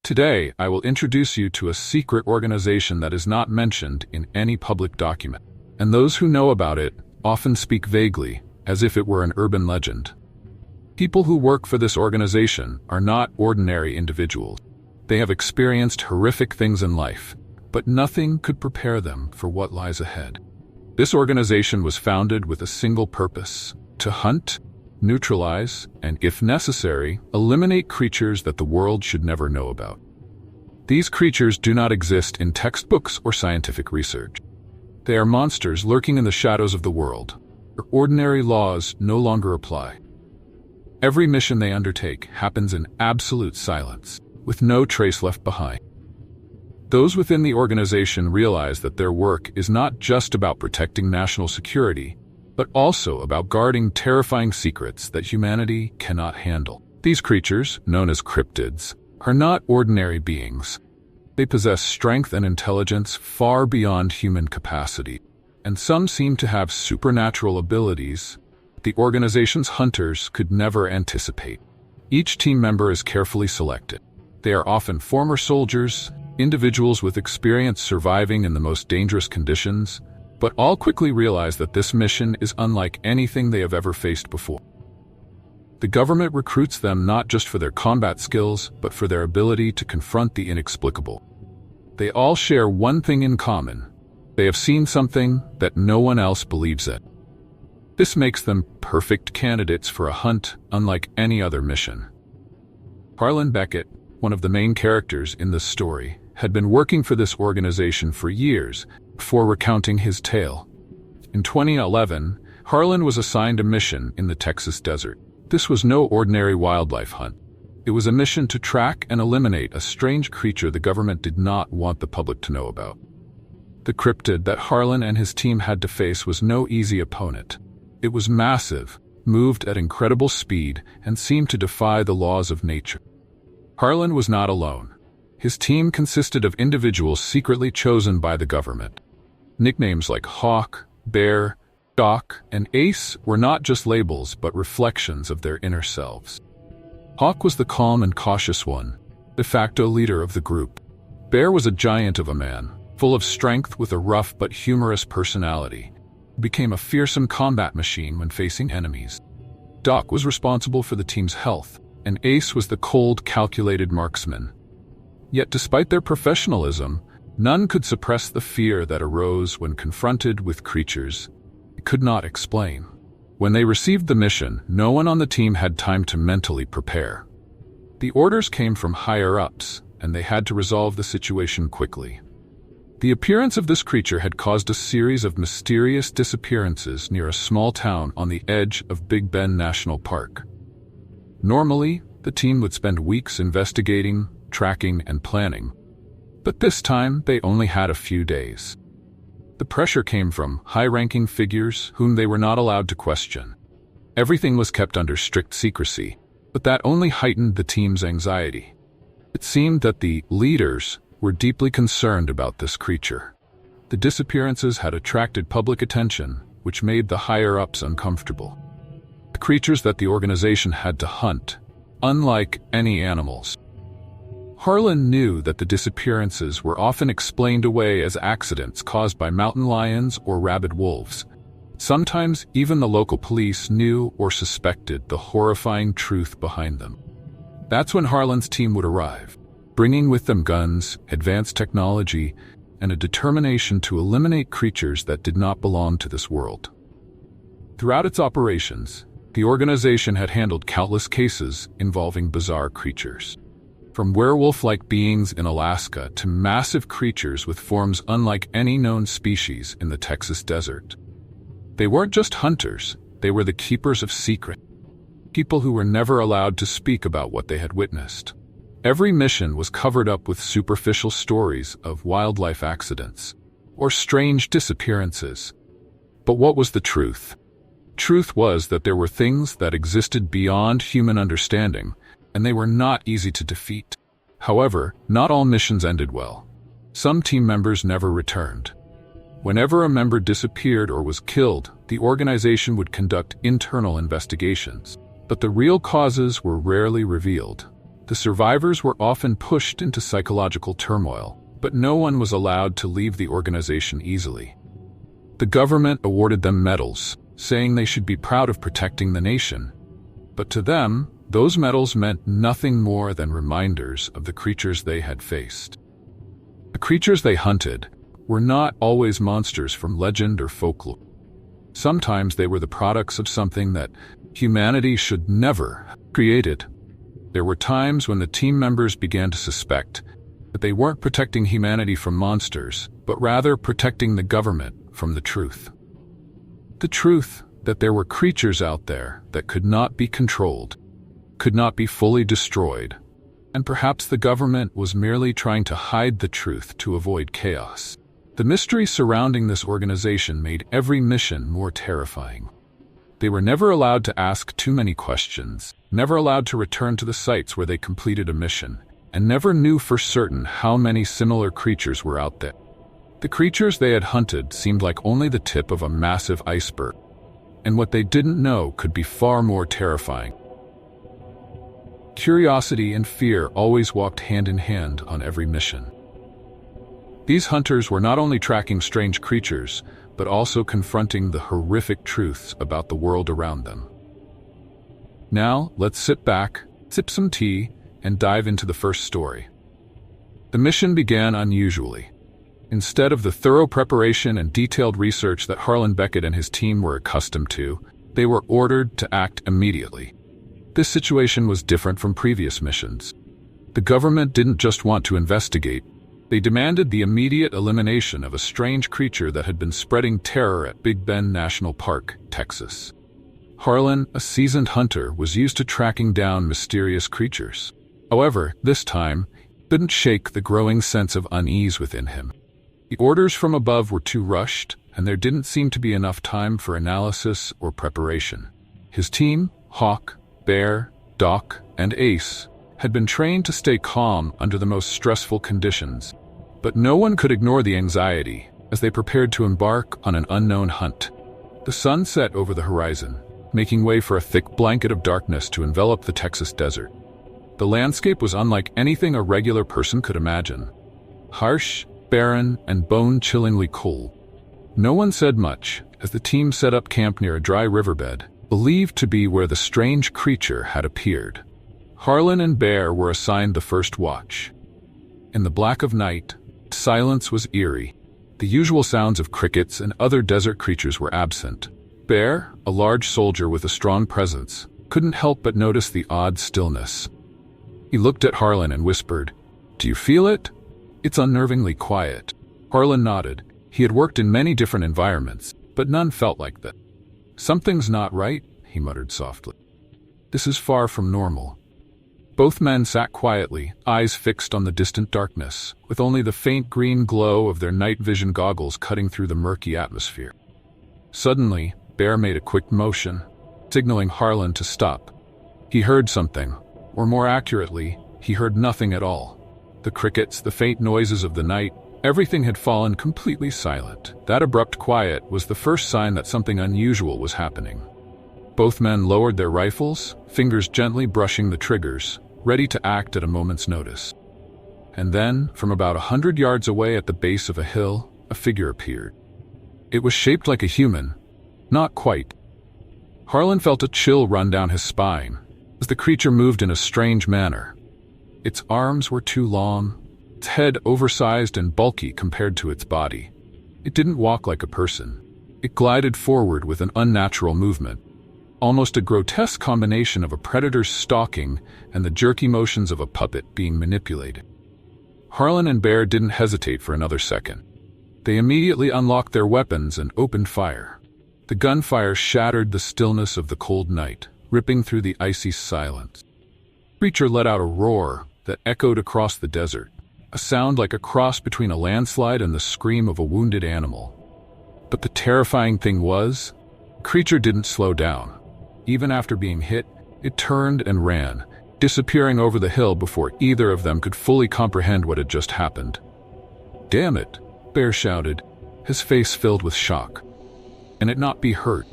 Today, I will introduce you to a secret organization that is not mentioned in any public document, and those who know about it often speak vaguely, as if it were an urban legend. People who work for this organization are not ordinary individuals. They have experienced horrific things in life, but nothing could prepare them for what lies ahead. This organization was founded with a single purpose: to hunt, neutralize, and, if necessary, eliminate creatures that the world should never know about. These creatures do not exist in textbooks or scientific research. They are monsters lurking in the shadows of the world, where ordinary laws no longer apply. Every mission they undertake happens in absolute silence, with no trace left behind. Those within the organization realize that their work is not just about protecting national security, but also about guarding terrifying secrets that humanity cannot handle. These creatures, known as cryptids, are not ordinary beings. They possess strength and intelligence far beyond human capacity, and some seem to have supernatural abilities the organization's hunters could never anticipate. Each team member is carefully selected. They are often former soldiers, individuals with experience surviving in the most dangerous conditions, but all quickly realize that this mission is unlike anything they have ever faced before. The government recruits them not just for their combat skills, but for their ability to confront the inexplicable. They all share one thing in common: they have seen something that no one else believes in. This makes them perfect candidates for a hunt unlike any other mission. Harlan Beckett, one of the main characters in this story, had been working for this organization for years before recounting his tale. In 2011, Harlan was assigned a mission in the Texas desert. This was no ordinary wildlife hunt. It was a mission to track and eliminate a strange creature the government did not want the public to know about. The cryptid that Harlan and his team had to face was no easy opponent. It was massive, moved at incredible speed, and seemed to defy the laws of nature. Harlan was not alone. His team consisted of individuals secretly chosen by the government. Nicknames like Hawk, Bear, Doc, and Ace were not just labels but reflections of their inner selves. Hawk was the calm and cautious one, de facto leader of the group. Bear was a giant of a man, full of strength with a rough but humorous personality. He became a fearsome combat machine when facing enemies. Doc was responsible for the team's health, and Ace was the cold, calculated marksman. Yet despite their professionalism, none could suppress the fear that arose when confronted with creatures they could not explain. When they received the mission, no one on the team had time to mentally prepare. The orders came from higher-ups, and they had to resolve the situation quickly. The appearance of this creature had caused a series of mysterious disappearances near a small town on the edge of Big Bend National Park. Normally, the team would spend weeks investigating, tracking, and planning. But this time, they only had a few days. The pressure came from high-ranking figures whom they were not allowed to question. Everything was kept under strict secrecy, but that only heightened the team's anxiety. It seemed that the leaders were deeply concerned about this creature. The disappearances had attracted public attention, which made the higher-ups uncomfortable. The creatures that the organization had to hunt, unlike any animals. Harlan knew that the disappearances were often explained away as accidents caused by mountain lions or rabid wolves. Sometimes even the local police knew or suspected the horrifying truth behind them. That's when Harlan's team would arrive, bringing with them guns, advanced technology, and a determination to eliminate creatures that did not belong to this world. Throughout its operations, the organization had handled countless cases involving bizarre creatures. From werewolf-like beings in Alaska to massive creatures with forms unlike any known species in the Texas desert. They weren't just hunters, they were the keepers of secrets. People who were never allowed to speak about what they had witnessed. Every mission was covered up with superficial stories of wildlife accidents or strange disappearances. But what was the truth? Truth was that there were things that existed beyond human understanding, and they were not easy to defeat. However, not all missions ended well. Some team members never returned. Whenever a member disappeared or was killed, the organization would conduct internal investigations. But the real causes were rarely revealed. The survivors were often pushed into psychological turmoil, but no one was allowed to leave the organization easily. The government awarded them medals, saying they should be proud of protecting the nation. But to them, those medals meant nothing more than reminders of the creatures they had faced. The creatures they hunted were not always monsters from legend or folklore. Sometimes they were the products of something that humanity should never have created. There were times when the team members began to suspect that they weren't protecting humanity from monsters, but rather protecting the government from the truth. The truth that there were creatures out there that could not be controlled, could not be fully destroyed, and perhaps the government was merely trying to hide the truth to avoid chaos. The mystery surrounding this organization made every mission more terrifying. They were never allowed to ask too many questions, never allowed to return to the sites where they completed a mission, and never knew for certain how many similar creatures were out there. The creatures they had hunted seemed like only the tip of a massive iceberg, and what they didn't know could be far more terrifying. Curiosity and fear always walked hand in hand on every mission. These hunters were not only tracking strange creatures, but also confronting the horrific truths about the world around them. Now, let's sit back, sip some tea, and dive into the first story. The mission began unusually. Instead of the thorough preparation and detailed research that Harlan Beckett and his team were accustomed to, they were ordered to act immediately. This situation was different from previous missions. The government didn't just want to investigate. They demanded the immediate elimination of a strange creature that had been spreading terror at Big Bend National Park, Texas. Harlan, a seasoned hunter, was used to tracking down mysterious creatures. However, this time, he couldn't shake the growing sense of unease within him. The orders from above were too rushed, and there didn't seem to be enough time for analysis or preparation. His team, Hawk, Bear, Doc, and Ace, had been trained to stay calm under the most stressful conditions, but no one could ignore the anxiety as they prepared to embark on an unknown hunt. The sun set over the horizon, making way for a thick blanket of darkness to envelop the Texas desert. The landscape was unlike anything a regular person could imagine. Harsh, barren, and bone-chillingly cold. No one said much as the team set up camp near a dry riverbed, believed to be where the strange creature had appeared. Harlan and Bear were assigned the first watch. In the black of night, silence was eerie. The usual sounds of crickets and other desert creatures were absent. Bear, a large soldier with a strong presence, couldn't help but notice the odd stillness. He looked at Harlan and whispered, "Do you feel it?" "It's unnervingly quiet." Harlan nodded. He had worked in many different environments, but none felt like that. "Something's not right," he muttered softly. "This is far from normal." Both men sat quietly, eyes fixed on the distant darkness, with only the faint green glow of their night vision goggles cutting through the murky atmosphere. Suddenly, Bear made a quick motion, signaling Harlan to stop. He heard something, or more accurately, he heard nothing at all. The crickets, the faint noises of the night, everything had fallen completely silent. That abrupt quiet was the first sign that something unusual was happening. Both men lowered their rifles, fingers gently brushing the triggers, ready to act at a moment's notice. And then, from about 100 yards away at the base of a hill, a figure appeared. It was shaped like a human. Not quite. Harlan felt a chill run down his spine as the creature moved in a strange manner. Its arms were too long, its head oversized and bulky compared to its body. It didn't walk like a person. It glided forward with an unnatural movement, almost a grotesque combination of a predator's stalking and the jerky motions of a puppet being manipulated. Harlan and Bear didn't hesitate for another second. They immediately unlocked their weapons and opened fire. The gunfire shattered the stillness of the cold night, ripping through the icy silence. The creature let out a roar that echoed across the desert, a sound like a cross between a landslide and the scream of a wounded animal. But the terrifying thing was, the creature didn't slow down. Even after being hit, it turned and ran, disappearing over the hill before either of them could fully comprehend what had just happened. "Damn it," Bear shouted, his face filled with shock. "Can it not be hurt?"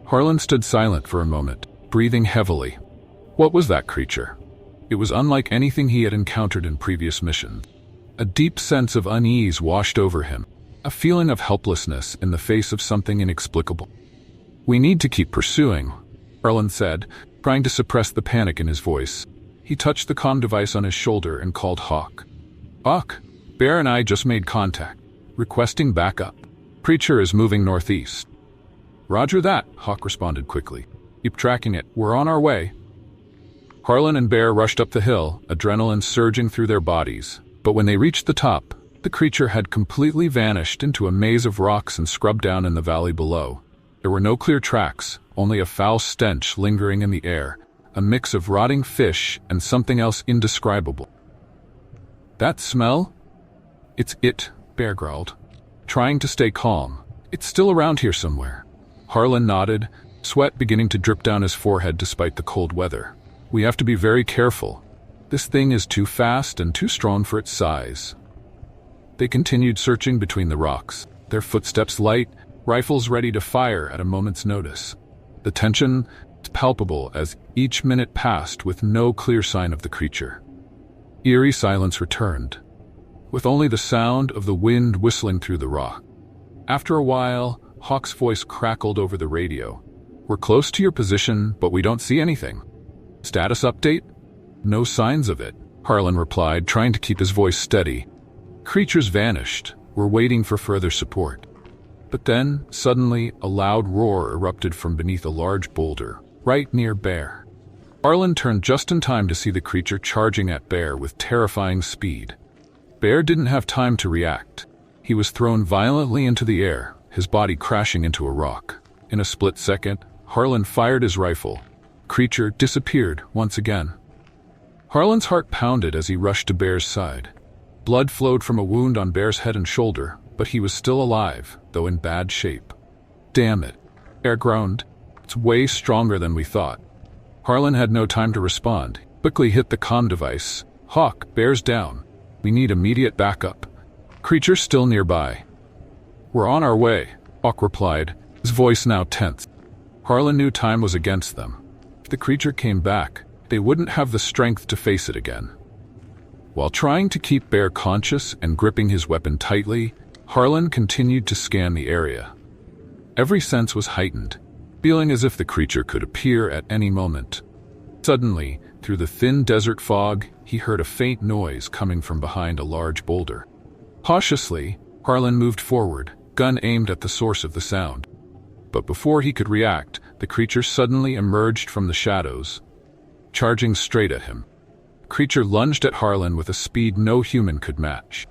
Harlan stood silent for a moment, breathing heavily. What was that creature? It was unlike anything he had encountered in previous missions. A deep sense of unease washed over him, a feeling of helplessness in the face of something inexplicable. "We need to keep pursuing," Harlan said, trying to suppress the panic in his voice. He touched the comm device on his shoulder and called Hawk. "Hawk, Bear and I just made contact, requesting backup. Creature is moving northeast." "Roger that," Hawk responded quickly. "Keep tracking it. We're on our way." Harlan and Bear rushed up the hill, adrenaline surging through their bodies. But when they reached the top, the creature had completely vanished into a maze of rocks and scrubbed down in the valley below. There were no clear tracks, only a foul stench lingering in the air, a mix of rotting fish and something else indescribable. "That smell?" "It's it," Bear growled, trying to stay calm. "It's still around here somewhere." Harlan nodded, sweat beginning to drip down his forehead despite the cold weather. "We have to be very careful. This thing is too fast and too strong for its size." They continued searching between the rocks, their footsteps light, rifles ready to fire at a moment's notice. The tension was palpable as each minute passed with no clear sign of the creature. Eerie silence returned, with only the sound of the wind whistling through the rock. After a while, Hawk's voice crackled over the radio. "We're close to your position, but we don't see anything. Status update?" "No signs of it," Harlan replied, trying to keep his voice steady. "Creature's vanished. We're waiting for further support." But then, suddenly, a loud roar erupted from beneath a large boulder, right near Bear. Harlan turned just in time to see the creature charging at Bear with terrifying speed. Bear didn't have time to react. He was thrown violently into the air, his body crashing into a rock. In a split second, Harlan fired his rifle. Creature disappeared once again. Harlan's heart pounded as he rushed to Bear's side. Blood flowed from a wound on Bear's head and shoulder, but he was still alive, though in bad shape. "Damn it," Bear groaned. "It's way stronger than we thought." Harlan had no time to respond. He quickly hit the comm device. "Hawk, Bear's down. We need immediate backup. Creature's still nearby." "We're on our way," Hawk replied, his voice now tense. Harlan knew time was against them. If the creature came back, they wouldn't have the strength to face it again. While trying to keep Bear conscious and gripping his weapon tightly, Harlan continued to scan the area. Every sense was heightened, feeling as if the creature could appear at any moment. Suddenly, through the thin desert fog, he heard a faint noise coming from behind a large boulder. Cautiously, Harlan moved forward, gun aimed at the source of the sound. But before he could react, the creature suddenly emerged from the shadows, charging straight at him. The creature lunged at Harlan with a speed no human could match.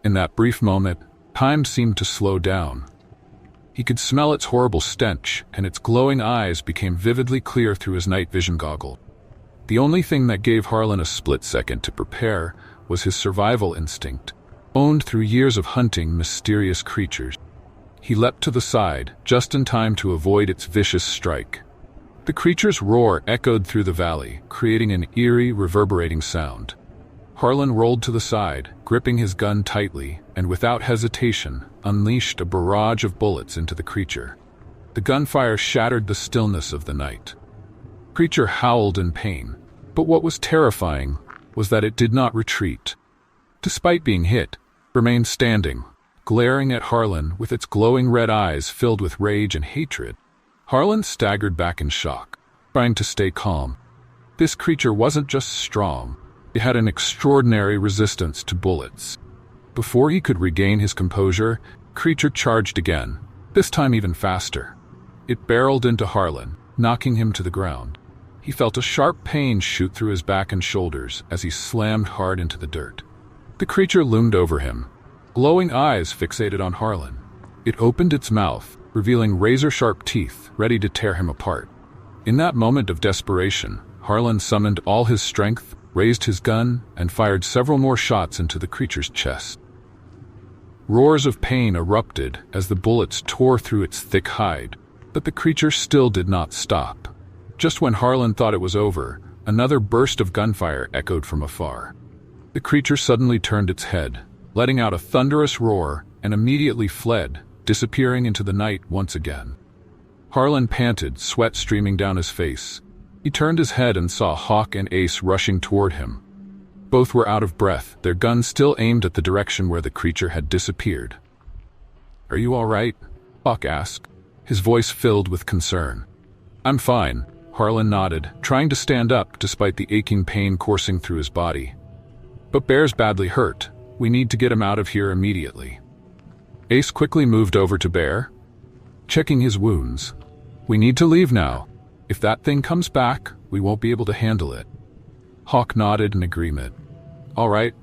In that brief moment, time seemed to slow down. He could smell its horrible stench, and its glowing eyes became vividly clear through his night vision goggle. The only thing that gave Harlan a split second to prepare was his survival instinct, honed through years of hunting mysterious creatures. He leapt to the side, just in time to avoid its vicious strike. The creature's roar echoed through the valley, creating an eerie, reverberating sound. Harlan rolled to the side, gripping his gun tightly, and without hesitation, unleashed a barrage of bullets into the creature. The gunfire shattered the stillness of the night. The creature howled in pain, but what was terrifying was that it did not retreat. Despite being hit, it remained standing, glaring at Harlan with its glowing red eyes filled with rage and hatred. Harlan staggered back in shock, trying to stay calm. This creature wasn't just strong, it had an extraordinary resistance to bullets. Before he could regain his composure, the creature charged again, this time even faster. It barreled into Harlan, knocking him to the ground. He felt a sharp pain shoot through his back and shoulders as he slammed hard into the dirt. The creature loomed over him, glowing eyes fixated on Harlan. It opened its mouth, revealing razor-sharp teeth ready to tear him apart. In that moment of desperation, Harlan summoned all his strength, raised his gun, and fired several more shots into the creature's chest. Roars of pain erupted as the bullets tore through its thick hide, but the creature still did not stop. Just when Harlan thought it was over, another burst of gunfire echoed from afar. The creature suddenly turned its head, letting out a thunderous roar, and immediately fled, disappearing into the night once again. Harlan panted, sweat streaming down his face. He turned his head and saw Hawk and Ace rushing toward him. Both were out of breath, their guns still aimed at the direction where the creature had disappeared. "Are you all right?" Hawk asked, his voice filled with concern. "I'm fine," Harlan nodded, trying to stand up despite the aching pain coursing through his body. "But Bear's badly hurt. We need to get him out of here immediately." Ace quickly moved over to Bear, checking his wounds. "We need to leave now. If that thing comes back, we won't be able to handle it." Hawk nodded in agreement. "All right,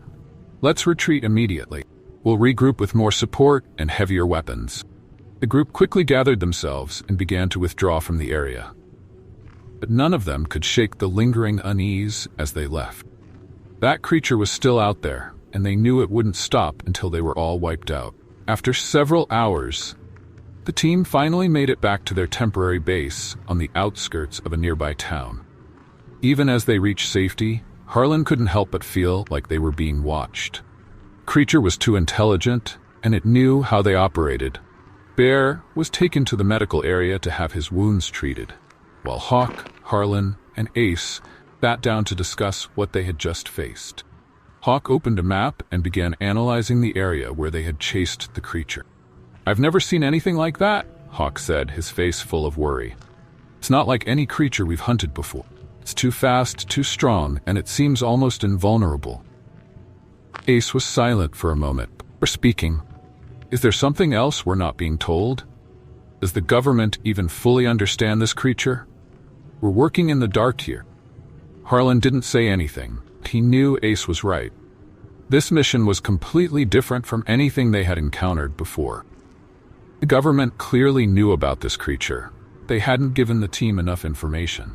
let's retreat immediately. We'll regroup with more support and heavier weapons." The group quickly gathered themselves and began to withdraw from the area. But none of them could shake the lingering unease as they left. That creature was still out there, and they knew it wouldn't stop until they were all wiped out. After several hours, the team finally made it back to their temporary base on the outskirts of a nearby town. Even as they reached safety, Harlan couldn't help but feel like they were being watched. The creature was too intelligent, and it knew how they operated. Bear was taken to the medical area to have his wounds treated, while Hawk, Harlan, and Ace sat down to discuss what they had just faced. Hawk opened a map and began analyzing the area where they had chased the creature. "I've never seen anything like that," Hawk said, his face full of worry. "It's not like any creature we've hunted before. It's too fast, too strong, and it seems almost invulnerable." Ace was silent for a moment before speaking. "Is there something else we're not being told? Does the government even fully understand this creature? We're working in the dark here." Harlan didn't say anything. He knew Ace was right. This mission was completely different from anything they had encountered before. The government clearly knew about this creature. They hadn't given the team enough information.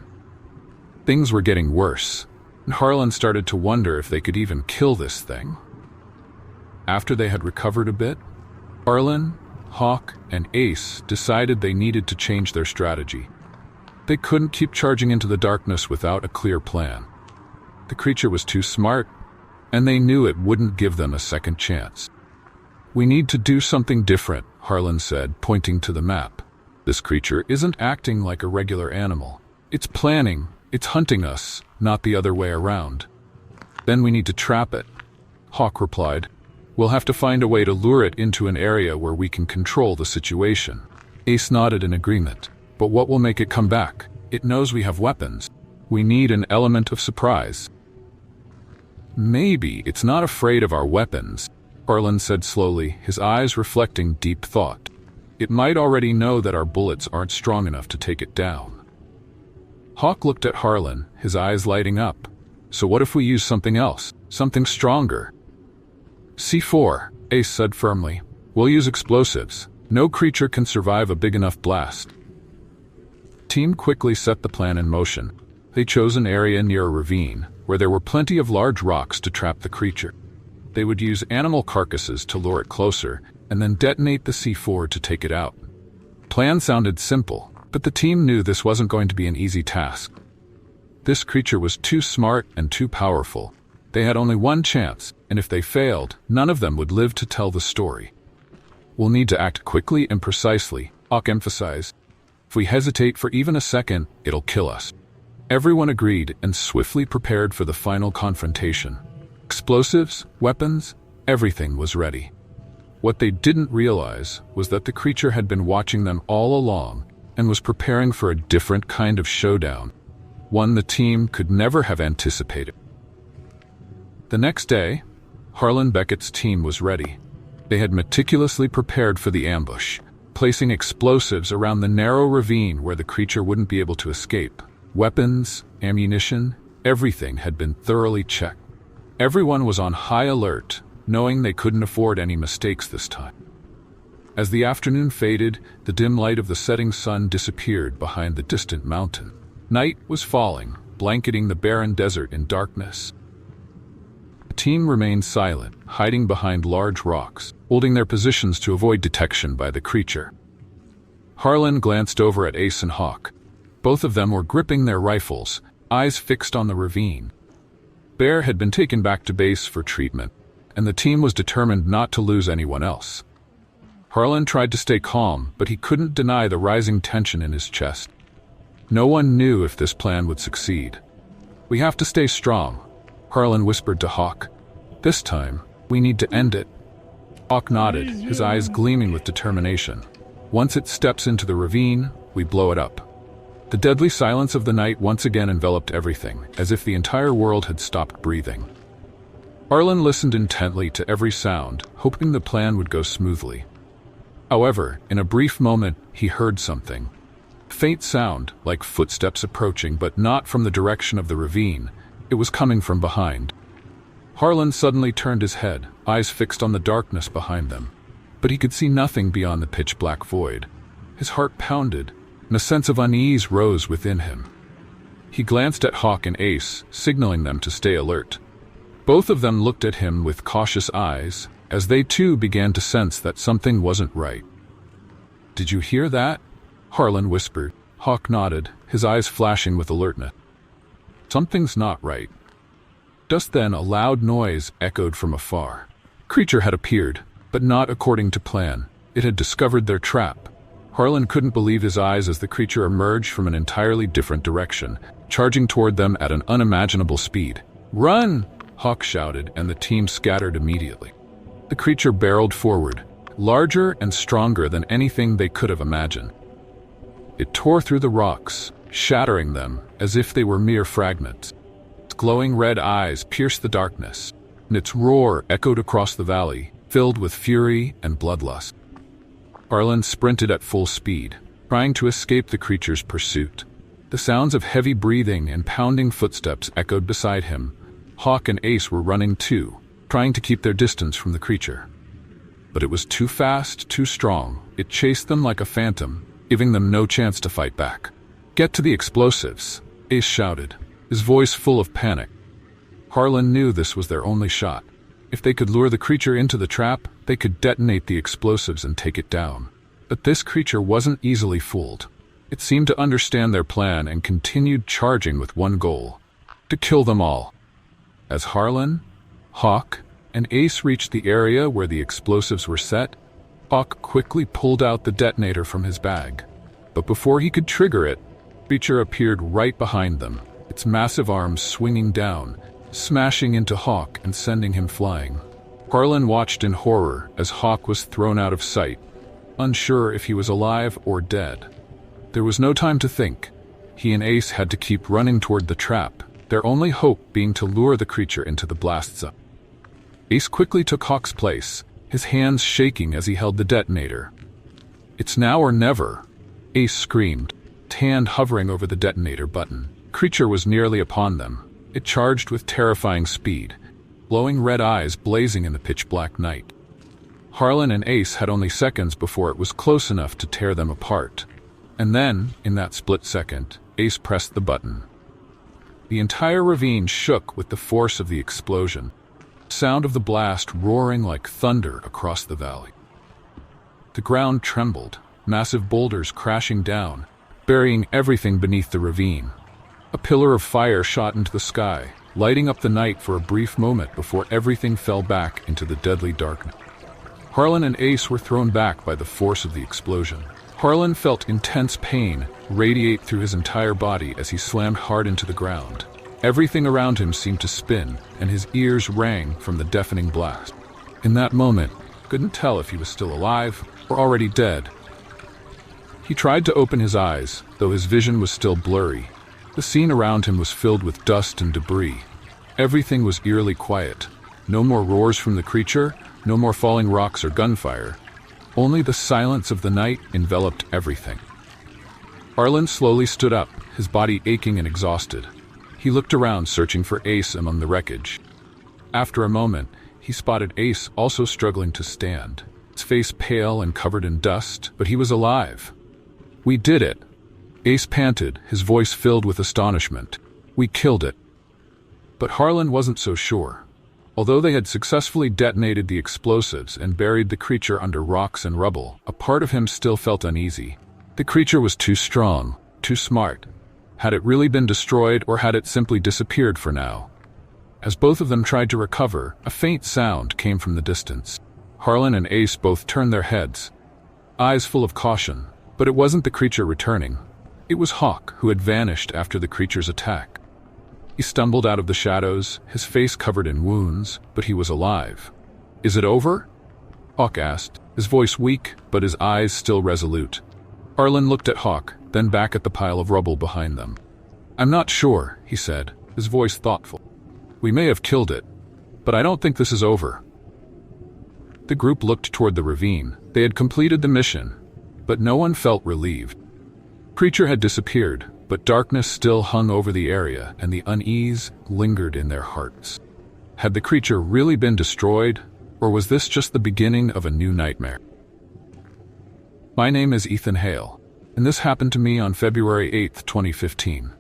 Things were getting worse, and Harlan started to wonder if they could even kill this thing. After they had recovered a bit, Harlan, Hawk, and Ace decided they needed to change their strategy. They couldn't keep charging into the darkness without a clear plan. The creature was too smart, and they knew it wouldn't give them a second chance. "We need to do something different," Harlan said, pointing to the map. "This creature isn't acting like a regular animal. It's planning, it's hunting us, not the other way around." "Then we need to trap it," Hawk replied. "We'll have to find a way to lure it into an area where we can control the situation." Ace nodded in agreement. "But what will make it come back? It knows we have weapons. We need an element of surprise." "Maybe it's not afraid of our weapons," Harlan said slowly, his eyes reflecting deep thought. "It might already know that our bullets aren't strong enough to take it down." Hawk looked at Harlan, his eyes lighting up. "So what if we use something else? Something stronger?" "C4, Ace said firmly. "We'll use explosives. No creature can survive a big enough blast." The team quickly set the plan in motion. They chose an area near a ravine, where there were plenty of large rocks to trap the creature. They would use animal carcasses to lure it closer, and then detonate the C4 to take it out. The plan sounded simple, but the team knew this wasn't going to be an easy task. This creature was too smart and too powerful. They had only one chance, and if they failed, none of them would live to tell the story. "We'll need to act quickly and precisely," Hawk emphasized. "If we hesitate for even a second, it'll kill us." Everyone agreed and swiftly prepared for the final confrontation. Explosives, weapons, everything was ready. What they didn't realize was that the creature had been watching them all along and was preparing for a different kind of showdown, one the team could never have anticipated. The next day, Harlan Beckett's team was ready. They had meticulously prepared for the ambush, placing explosives around the narrow ravine where the creature wouldn't be able to escape. Weapons, ammunition, everything had been thoroughly checked. Everyone was on high alert, knowing they couldn't afford any mistakes this time. As the afternoon faded, the dim light of the setting sun disappeared behind the distant mountain. Night was falling, blanketing the barren desert in darkness. The team remained silent, hiding behind large rocks, holding their positions to avoid detection by the creature. Harlan glanced over at Ace and Hawk. Both of them were gripping their rifles, eyes fixed on the ravine. Bear had been taken back to base for treatment, and the team was determined not to lose anyone else. Harlan tried to stay calm, but he couldn't deny the rising tension in his chest. No one knew if this plan would succeed. "We have to stay strong," Harlan whispered to Hawk. "This time, we need to end it." Hawk nodded, his eyes gleaming with determination. "Once it steps into the ravine, we blow it up." The deadly silence of the night once again enveloped everything, as if the entire world had stopped breathing. Harlan listened intently to every sound, hoping the plan would go smoothly. However, in a brief moment, he heard something. A faint sound, like footsteps approaching, but not from the direction of the ravine. It was coming from behind. Harlan suddenly turned his head, eyes fixed on the darkness behind them. But he could see nothing beyond the pitch-black void. His heart pounded, and a sense of unease rose within him. He glanced at Hawk and Ace, signaling them to stay alert. Both of them looked at him with cautious eyes, as they too began to sense that something wasn't right. "Did you hear that?" Harlan whispered. Hawk nodded, his eyes flashing with alertness. "Something's not right." Just then a loud noise echoed from afar. A creature had appeared, but not according to plan. It had discovered their trap. Harlan couldn't believe his eyes as the creature emerged from an entirely different direction, charging toward them at an unimaginable speed. "Run!" Hawk shouted, and the team scattered immediately. The creature barreled forward, larger and stronger than anything they could have imagined. It tore through the rocks, shattering them as if they were mere fragments. Its glowing red eyes pierced the darkness, and its roar echoed across the valley, filled with fury and bloodlust. Harlan sprinted at full speed, trying to escape the creature's pursuit. The sounds of heavy breathing and pounding footsteps echoed beside him. Hawk and Ace were running too, trying to keep their distance from the creature. But it was too fast, too strong. It chased them like a phantom, giving them no chance to fight back. "Get to the explosives," Ace shouted, his voice full of panic. Harlan knew this was their only shot. If they could lure the creature into the trap, they could detonate the explosives and take it down. But this creature wasn't easily fooled. It seemed to understand their plan and continued charging with one goal: to kill them all. As Harlan, Hawk, and Ace reached the area where the explosives were set, Hawk quickly pulled out the detonator from his bag. But before he could trigger it, the creature appeared right behind them, its massive arms swinging down, smashing into Hawk and sending him flying. Harlan watched in horror as Hawk was thrown out of sight, unsure if he was alive or dead. There was no time to think. He and Ace had to keep running toward the trap, their only hope being to lure the creature into the blast zone. Ace quickly took Hawk's place, his hands shaking as he held the detonator. "It's now or never," Ace screamed, his hand hovering over the detonator button. The creature was nearly upon them. It charged with terrifying speed, glowing red eyes blazing in the pitch-black night. Harlan and Ace had only seconds before it was close enough to tear them apart. And then, in that split second, Ace pressed the button. The entire ravine shook with the force of the explosion, the sound of the blast roaring like thunder across the valley. The ground trembled, massive boulders crashing down, burying everything beneath the ravine. A pillar of fire shot into the sky, lighting up the night for a brief moment before everything fell back into the deadly darkness. Harlan and Ace were thrown back by the force of the explosion. Harlan felt intense pain radiate through his entire body as he slammed hard into the ground. Everything around him seemed to spin, and his ears rang from the deafening blast. In that moment, he couldn't tell if he was still alive or already dead. He tried to open his eyes, though his vision was still blurry. The scene around him was filled with dust and debris. Everything was eerily quiet. No more roars from the creature, no more falling rocks or gunfire. Only the silence of the night enveloped everything. Harlan slowly stood up, his body aching and exhausted. He looked around, searching for Ace among the wreckage. After a moment, he spotted Ace also struggling to stand, his face pale and covered in dust, but he was alive. "We did it," Ace panted, his voice filled with astonishment. "We killed it." But Harlan wasn't so sure. Although they had successfully detonated the explosives and buried the creature under rocks and rubble, a part of him still felt uneasy. The creature was too strong, too smart. Had it really been destroyed, or had it simply disappeared for now? As both of them tried to recover, a faint sound came from the distance. Harlan and Ace both turned their heads, eyes full of caution. But it wasn't the creature returning. It was Hawk, who had vanished after the creature's attack. He stumbled out of the shadows, his face covered in wounds, but he was alive. "Is it over?" Hawk asked, his voice weak, but his eyes still resolute. Arlen looked at Hawk, then back at the pile of rubble behind them. "I'm not sure," he said, his voice thoughtful. "We may have killed it, but I don't think this is over." The group looked toward the ravine. They had completed the mission, but no one felt relieved. The creature had disappeared, but darkness still hung over the area, and the unease lingered in their hearts. Had the creature really been destroyed, or was this just the beginning of a new nightmare? My name is Ethan Hale, and this happened to me on February 8, 2015.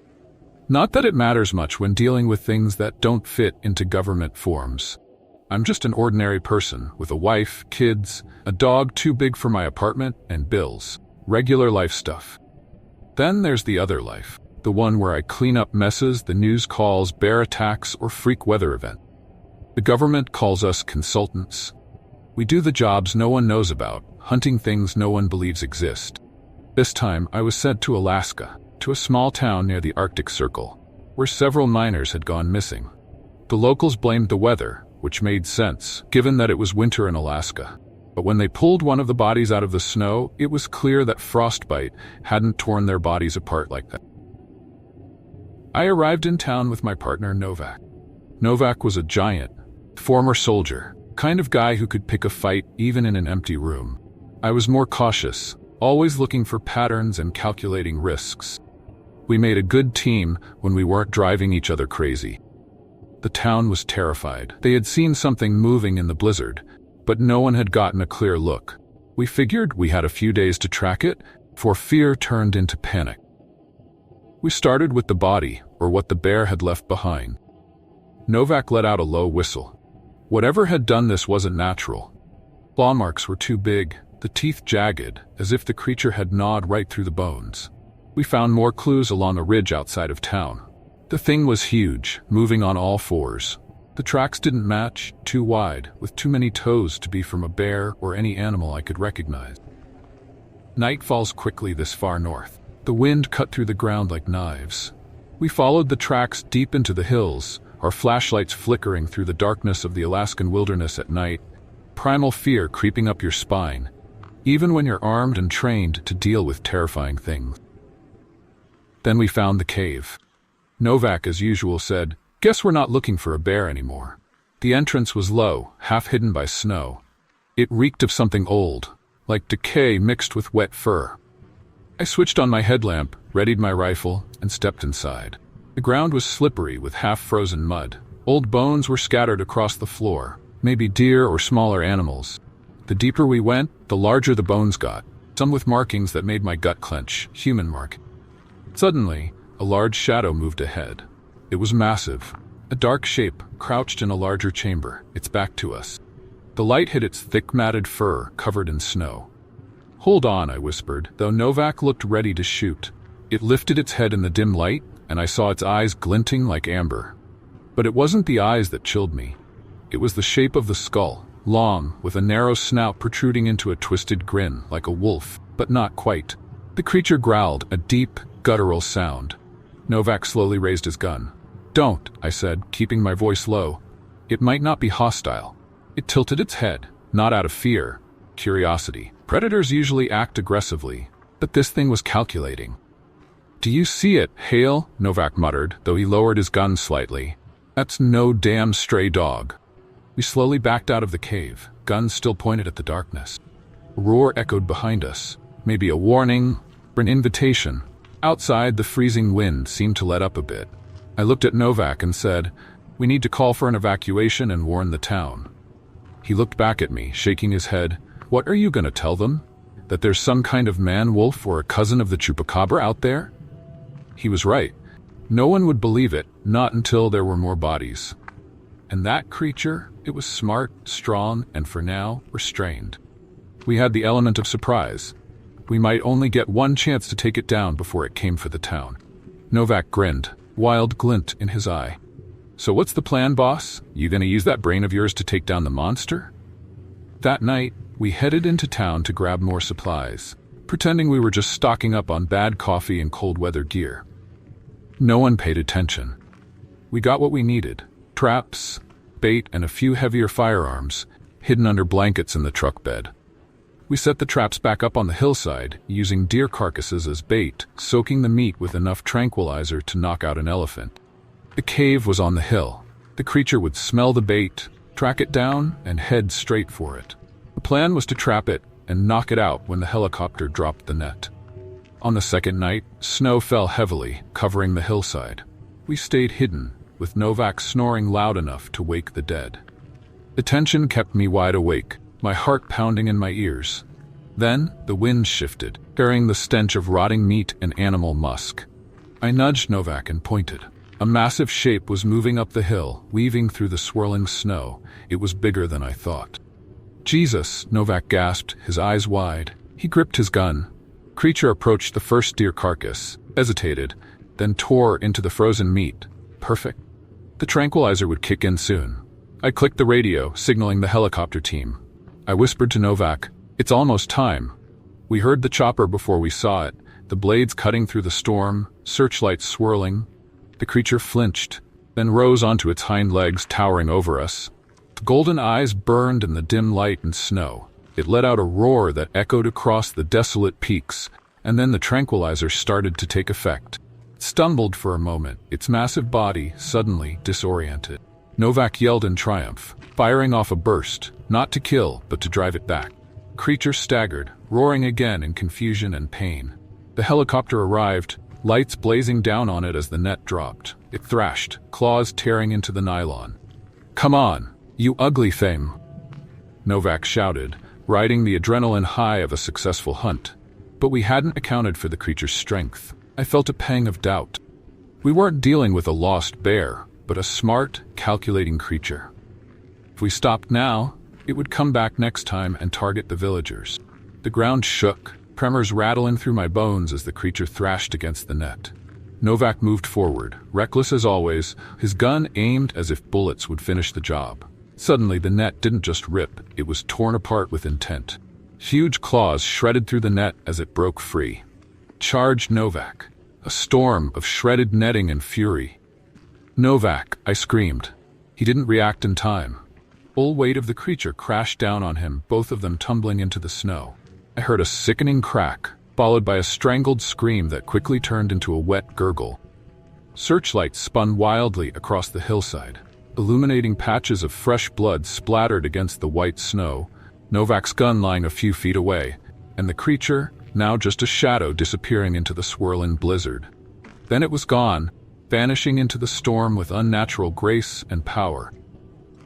Not that it matters much when dealing with things that don't fit into government forms. I'm just an ordinary person with a wife, kids, a dog too big for my apartment, and bills. Regular life stuff. Then there's the other life, the one where I clean up messes the news calls bear attacks or freak weather event. The government calls us consultants. We do the jobs no one knows about, hunting things no one believes exist. This time I was sent to Alaska, to a small town near the Arctic Circle, where several miners had gone missing. The locals blamed the weather, which made sense, given that it was winter in Alaska. But when they pulled one of the bodies out of the snow, it was clear that frostbite hadn't torn their bodies apart like that. I arrived in town with my partner Novak. Novak was a giant, former soldier, kind of guy who could pick a fight even in an empty room. I was more cautious, always looking for patterns and calculating risks. We made a good team when we weren't driving each other crazy. The town was terrified. They had seen something moving in the blizzard, but no one had gotten a clear look. We figured we had a few days to track it, for fear turned into panic. We started with the body, or what the bear had left behind. Novak let out a low whistle. Whatever had done this wasn't natural. Claw marks were too big, the teeth jagged, as if the creature had gnawed right through the bones. We found more clues along a ridge outside of town. The thing was huge, moving on all fours. The tracks didn't match, too wide, with too many toes to be from a bear or any animal I could recognize. Night falls quickly this far north. The wind cut through the ground like knives. We followed the tracks deep into the hills, our flashlights flickering through the darkness of the Alaskan wilderness at night, primal fear creeping up your spine, even when you're armed and trained to deal with terrifying things. Then we found the cave. Novak, as usual, said, "Guess we're not looking for a bear anymore." The entrance was low, half hidden by snow. It reeked of something old, like decay mixed with wet fur. I switched on my headlamp, readied my rifle, and stepped inside. The ground was slippery with half-frozen mud. Old bones were scattered across the floor, maybe deer or smaller animals. The deeper we went, the larger the bones got, some with markings that made my gut clench, human mark. Suddenly, a large shadow moved ahead. It was massive, a dark shape crouched in a larger chamber, its back to us. The light hit its thick matted fur covered in snow. "Hold on," I whispered, though Novak looked ready to shoot. It lifted its head in the dim light, and I saw its eyes glinting like amber. But it wasn't the eyes that chilled me. It was the shape of the skull, long, with a narrow snout protruding into a twisted grin, like a wolf, but not quite. The creature growled, a deep, guttural sound. Novak slowly raised his gun. "Don't," I said, keeping my voice low. "It might not be hostile." It tilted its head, not out of fear, curiosity. Predators usually act aggressively, but this thing was calculating. "Do you see it, Hale?" Novak muttered, though he lowered his gun slightly. "That's no damn stray dog." We slowly backed out of the cave, guns still pointed at the darkness. A roar echoed behind us, maybe a warning or an invitation. Outside, the freezing wind seemed to let up a bit. I looked at Novak and said, "We need to call for an evacuation and warn the town." He looked back at me, shaking his head. "What are you going to tell them? That there's some kind of man-wolf or a cousin of the chupacabra out there?" He was right. No one would believe it, not until there were more bodies. And that creature, it was smart, strong, and for now, restrained. We had the element of surprise. We might only get one chance to take it down before it came for the town. Novak grinned, wild glint in his eye. "So what's the plan, boss? You gonna use that brain of yours to take down the monster?" That night, we headed into town to grab more supplies. pretending we were just stocking up on bad coffee and cold weather gear. No one paid attention. We got what we needed: traps, bait, and a few heavier firearms, hidden under blankets in the truck bed. We set the traps back up on the hillside, using deer carcasses as bait, soaking the meat with enough tranquilizer to knock out an elephant. The cave was on the hill. The creature would smell the bait, track it down, and head straight for it. The plan was to trap it and knock it out when the helicopter dropped the net. On the second night, snow fell heavily, covering the hillside. We stayed hidden, with Novak snoring loud enough to wake the dead. The tension kept me wide awake, my heart pounding in my ears. Then, the wind shifted, carrying the stench of rotting meat and animal musk. I nudged Novak and pointed. A massive shape was moving up the hill, weaving through the swirling snow. It was bigger than I thought. "Jesus," Novak gasped, his eyes wide. He gripped his gun. Creature approached the first deer carcass, hesitated, then tore into the frozen meat. Perfect. The tranquilizer would kick in soon. I clicked the radio, signaling the helicopter team. I whispered to Novak, "It's almost time." We heard the chopper before we saw it, the blades cutting through the storm, searchlights swirling. The creature flinched, then rose onto its hind legs, towering over us. The golden eyes burned in the dim light and snow. It let out a roar that echoed across the desolate peaks, and then the tranquilizer started to take effect. It stumbled for a moment, its massive body suddenly disoriented. Novak yelled in triumph, firing off a burst, not to kill, but to drive it back. Creature staggered, roaring again in confusion and pain. The helicopter arrived, lights blazing down on it as the net dropped. It thrashed, claws tearing into the nylon. "Come on, you ugly thing!" Novak shouted, riding the adrenaline high of a successful hunt. But we hadn't accounted for the creature's strength. I felt a pang of doubt. We weren't dealing with a lost bear, but a smart, calculating creature. If we stopped now, it would come back next time and target the villagers. The ground shook, tremors rattling through my bones as the creature thrashed against the net. Novak moved forward, reckless as always, his gun aimed as if bullets would finish the job. Suddenly, the net didn't just rip, it was torn apart with intent. Huge claws shredded through the net as it broke free. Charged Novak, a storm of shredded netting and fury. "Novak," I screamed. He didn't react in time. Full weight of the creature crashed down on him, both of them tumbling into the snow. I heard a sickening crack, followed by a strangled scream that quickly turned into a wet gurgle. Searchlights spun wildly across the hillside, illuminating patches of fresh blood splattered against the white snow, Novak's gun lying a few feet away, and the creature, now just a shadow, disappearing into the swirling blizzard. Then it was gone, vanishing into the storm with unnatural grace and power.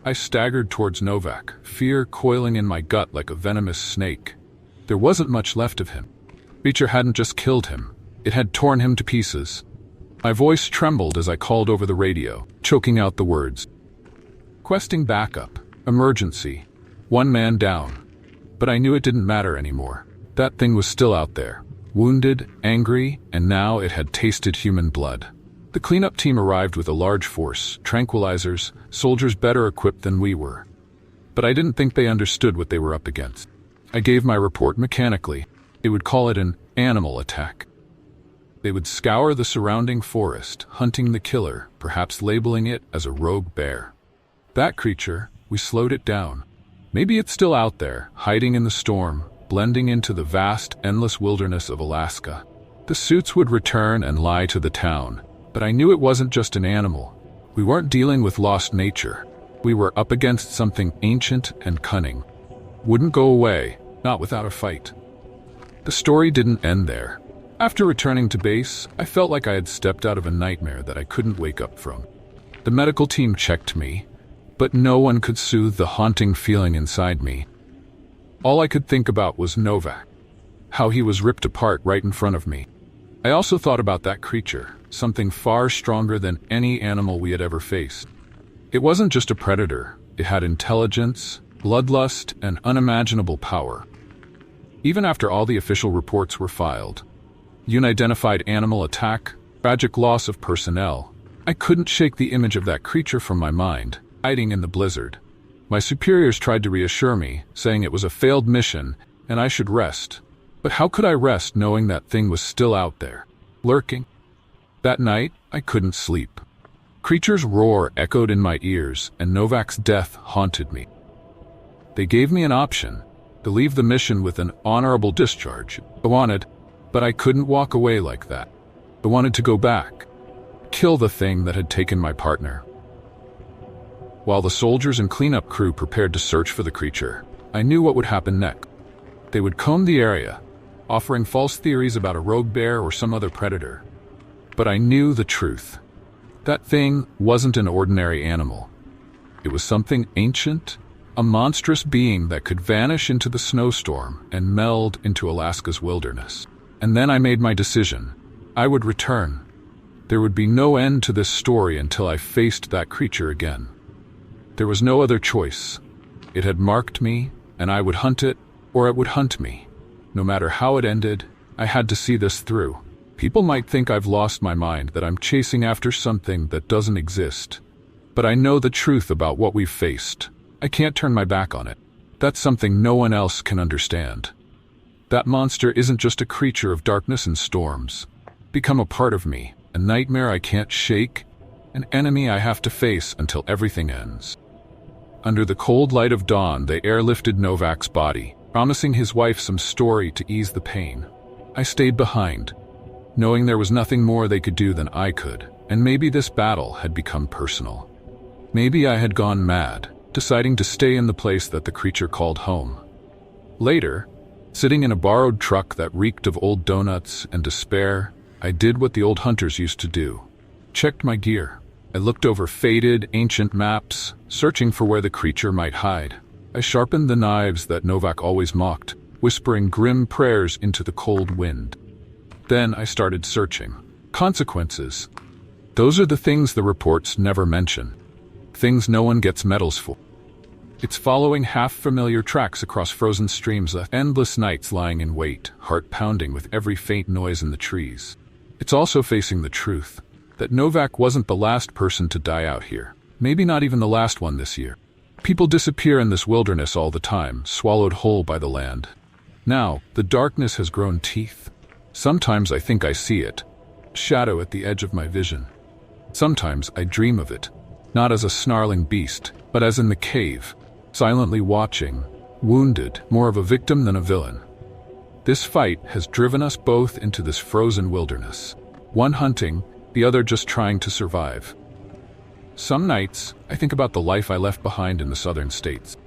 I staggered towards Novak, fear coiling in my gut like a venomous snake. There wasn't much left of him. The creature hadn't just killed him, it had torn him to pieces. My voice trembled as I called over the radio, choking out the words. Requesting backup, emergency, 1 man down. But I knew it didn't matter anymore. That thing was still out there, wounded, angry, and now it had tasted human blood. The cleanup team arrived with a large force, tranquilizers, soldiers better equipped than we were. But I didn't think they understood what they were up against. I gave my report mechanically. They would call it an animal attack. They would scour the surrounding forest, hunting the killer, perhaps labeling it as a rogue bear. That creature, we slowed it down. Maybe it's still out there, hiding in the storm, blending into the vast, endless wilderness of Alaska. The suits would return and lie to the town, but I knew it wasn't just an animal. We weren't dealing with lost nature. We were up against something ancient and cunning. Wouldn't go away, not without a fight. The story didn't end there. After returning to base, I felt like I had stepped out of a nightmare that I couldn't wake up from. The medical team checked me, but no one could soothe the haunting feeling inside me. All I could think about was Novak, how he was ripped apart right in front of me. I also thought about that creature, something far stronger than any animal we had ever faced. It wasn't just a predator, it had intelligence, bloodlust, and unimaginable power. Even after all the official reports were filed, unidentified animal attack, tragic loss of personnel, I couldn't shake the image of that creature from my mind, hiding in the blizzard. My superiors tried to reassure me, saying it was a failed mission and I should rest. But how could I rest knowing that thing was still out there, lurking? That night, I couldn't sleep. Creature's roar echoed in my ears, and Novak's death haunted me. They gave me an option, to leave the mission with an honorable discharge. I wanted, but I couldn't walk away like that. I wanted to go back, kill the thing that had taken my partner. While the soldiers and cleanup crew prepared to search for the creature, I knew what would happen next. They would comb the area, offering false theories about a rogue bear or some other predator. But I knew the truth. That thing wasn't an ordinary animal. It was something ancient, a monstrous being that could vanish into the snowstorm and meld into Alaska's wilderness. And then I made my decision. I would return. There would be no end to this story until I faced that creature again. There was no other choice. It had marked me, and I would hunt it, or it would hunt me. No matter how it ended, I had to see this through. People might think I've lost my mind, that I'm chasing after something that doesn't exist. But I know the truth about what we've faced. I can't turn my back on it. That's something no one else can understand. That monster isn't just a creature of darkness and storms. Become a part of me, a nightmare I can't shake, an enemy I have to face until everything ends. Under the cold light of dawn, they airlifted Novak's body, promising his wife some story to ease the pain. I stayed behind, knowing there was nothing more they could do than I could, and maybe this battle had become personal. Maybe I had gone mad, deciding to stay in the place that the creature called home. Later, sitting in a borrowed truck that reeked of old donuts and despair, I did what the old hunters used to do. Checked my gear. I looked over faded, ancient maps, searching for where the creature might hide. I sharpened the knives that Novak always mocked, whispering grim prayers into the cold wind. Then I started searching. Consequences. Those are the things the reports never mention. Things no one gets medals for. It's following half-familiar tracks across frozen streams, endless nights lying in wait, heart pounding with every faint noise in the trees. It's also facing the truth, that Novak wasn't the last person to die out here. Maybe not even the last one this year. People disappear in this wilderness all the time, swallowed whole by the land. Now, the darkness has grown teeth. Sometimes I think I see it, shadow at the edge of my vision. Sometimes I dream of it, not as a snarling beast, but as in the cave, silently watching, wounded, more of a victim than a villain. This fight has driven us both into this frozen wilderness. One hunting, the other just trying to survive. Some nights, I think about the life I left behind in the southern states.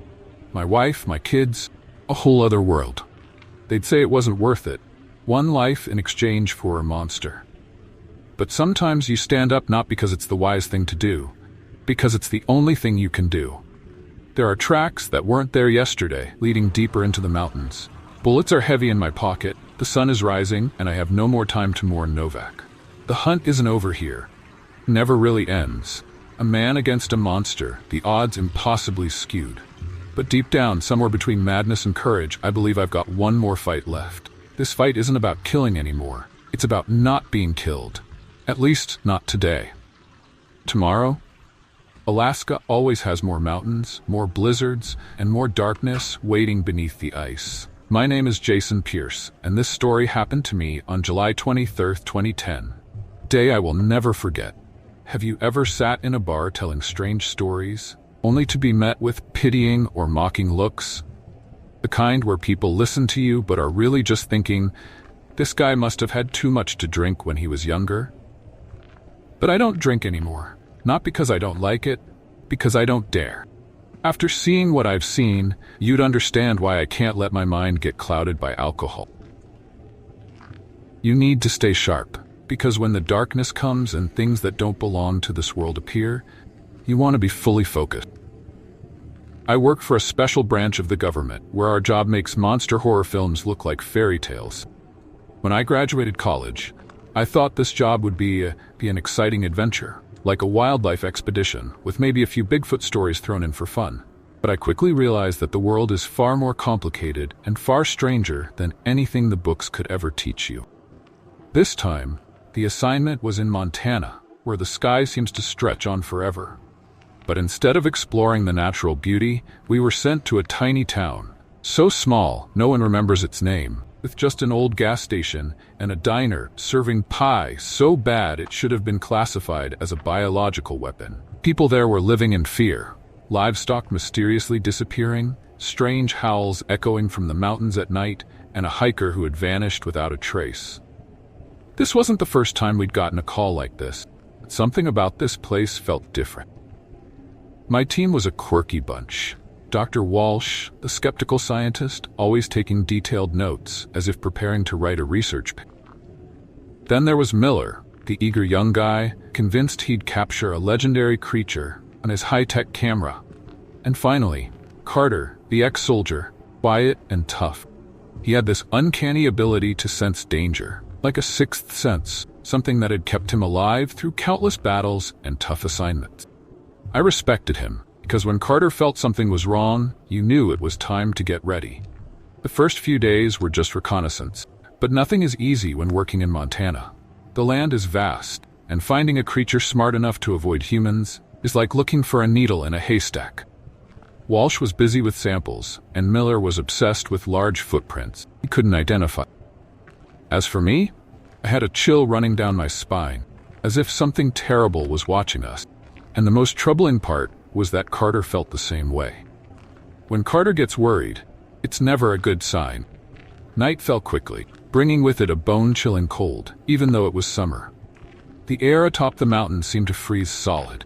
My wife, my kids, a whole other world. They'd say it wasn't worth it. One life in exchange for a monster. But sometimes you stand up not because it's the wise thing to do, because it's the only thing you can do. There are tracks that weren't there yesterday, leading deeper into the mountains. Bullets are heavy in my pocket, the sun is rising, and I have no more time to mourn Novak. The hunt isn't over here. Never really ends. A man against a monster, the odds impossibly skewed. But deep down, somewhere between madness and courage, I believe I've got one more fight left. This fight isn't about killing anymore. It's about not being killed. At least, not today. Tomorrow? Alaska always has more mountains, more blizzards, and more darkness waiting beneath the ice. My name is Jason Pierce, and this story happened to me on July 23rd, 2010. A day I will never forget. Have you ever sat in a bar telling strange stories, only to be met with pitying or mocking looks? The kind where people listen to you but are really just thinking, this guy must have had too much to drink when he was younger? But I don't drink anymore. Not because I don't like it, because I don't dare. After seeing what I've seen, you'd understand why I can't let my mind get clouded by alcohol. You need to stay sharp, because when the darkness comes and things that don't belong to this world appear, you want to be fully focused. I work for a special branch of the government, where our job makes monster horror films look like fairy tales. When I graduated college, I thought this job would be an exciting adventure, like a wildlife expedition, with maybe a few Bigfoot stories thrown in for fun. But I quickly realized that the world is far more complicated and far stranger than anything the books could ever teach you. This time, the assignment was in Montana, where the sky seems to stretch on forever. But instead of exploring the natural beauty, we were sent to a tiny town, so small no one remembers its name. with just an old gas station and a diner serving pie so bad it should have been classified as a biological weapon. People there were living in fear, livestock mysteriously disappearing, strange howls echoing from the mountains at night, and a hiker who had vanished without a trace. This wasn't the first time we'd gotten a call like this, but something about this place felt different. My team was a quirky bunch. Dr. Walsh, the skeptical scientist, always taking detailed notes as if preparing to write a research paper. Then there was Miller, the eager young guy, convinced he'd capture a legendary creature on his high-tech camera. And finally, Carter, the ex-soldier, quiet and tough. He had this uncanny ability to sense danger, like a sixth sense, something that had kept him alive through countless battles and tough assignments. I respected him, because when Carter felt something was wrong, you knew it was time to get ready. The first few days were just reconnaissance, but nothing is easy when working in Montana. The land is vast, and finding a creature smart enough to avoid humans is like looking for a needle in a haystack. Walsh was busy with samples, and Miller was obsessed with large footprints he couldn't identify. As for me, I had a chill running down my spine, as if something terrible was watching us. And the most troubling part was that Carter felt the same way. When Carter gets worried, it's never a good sign. Night fell quickly, bringing with it a bone-chilling cold, even though it was summer. The air atop the mountain seemed to freeze solid.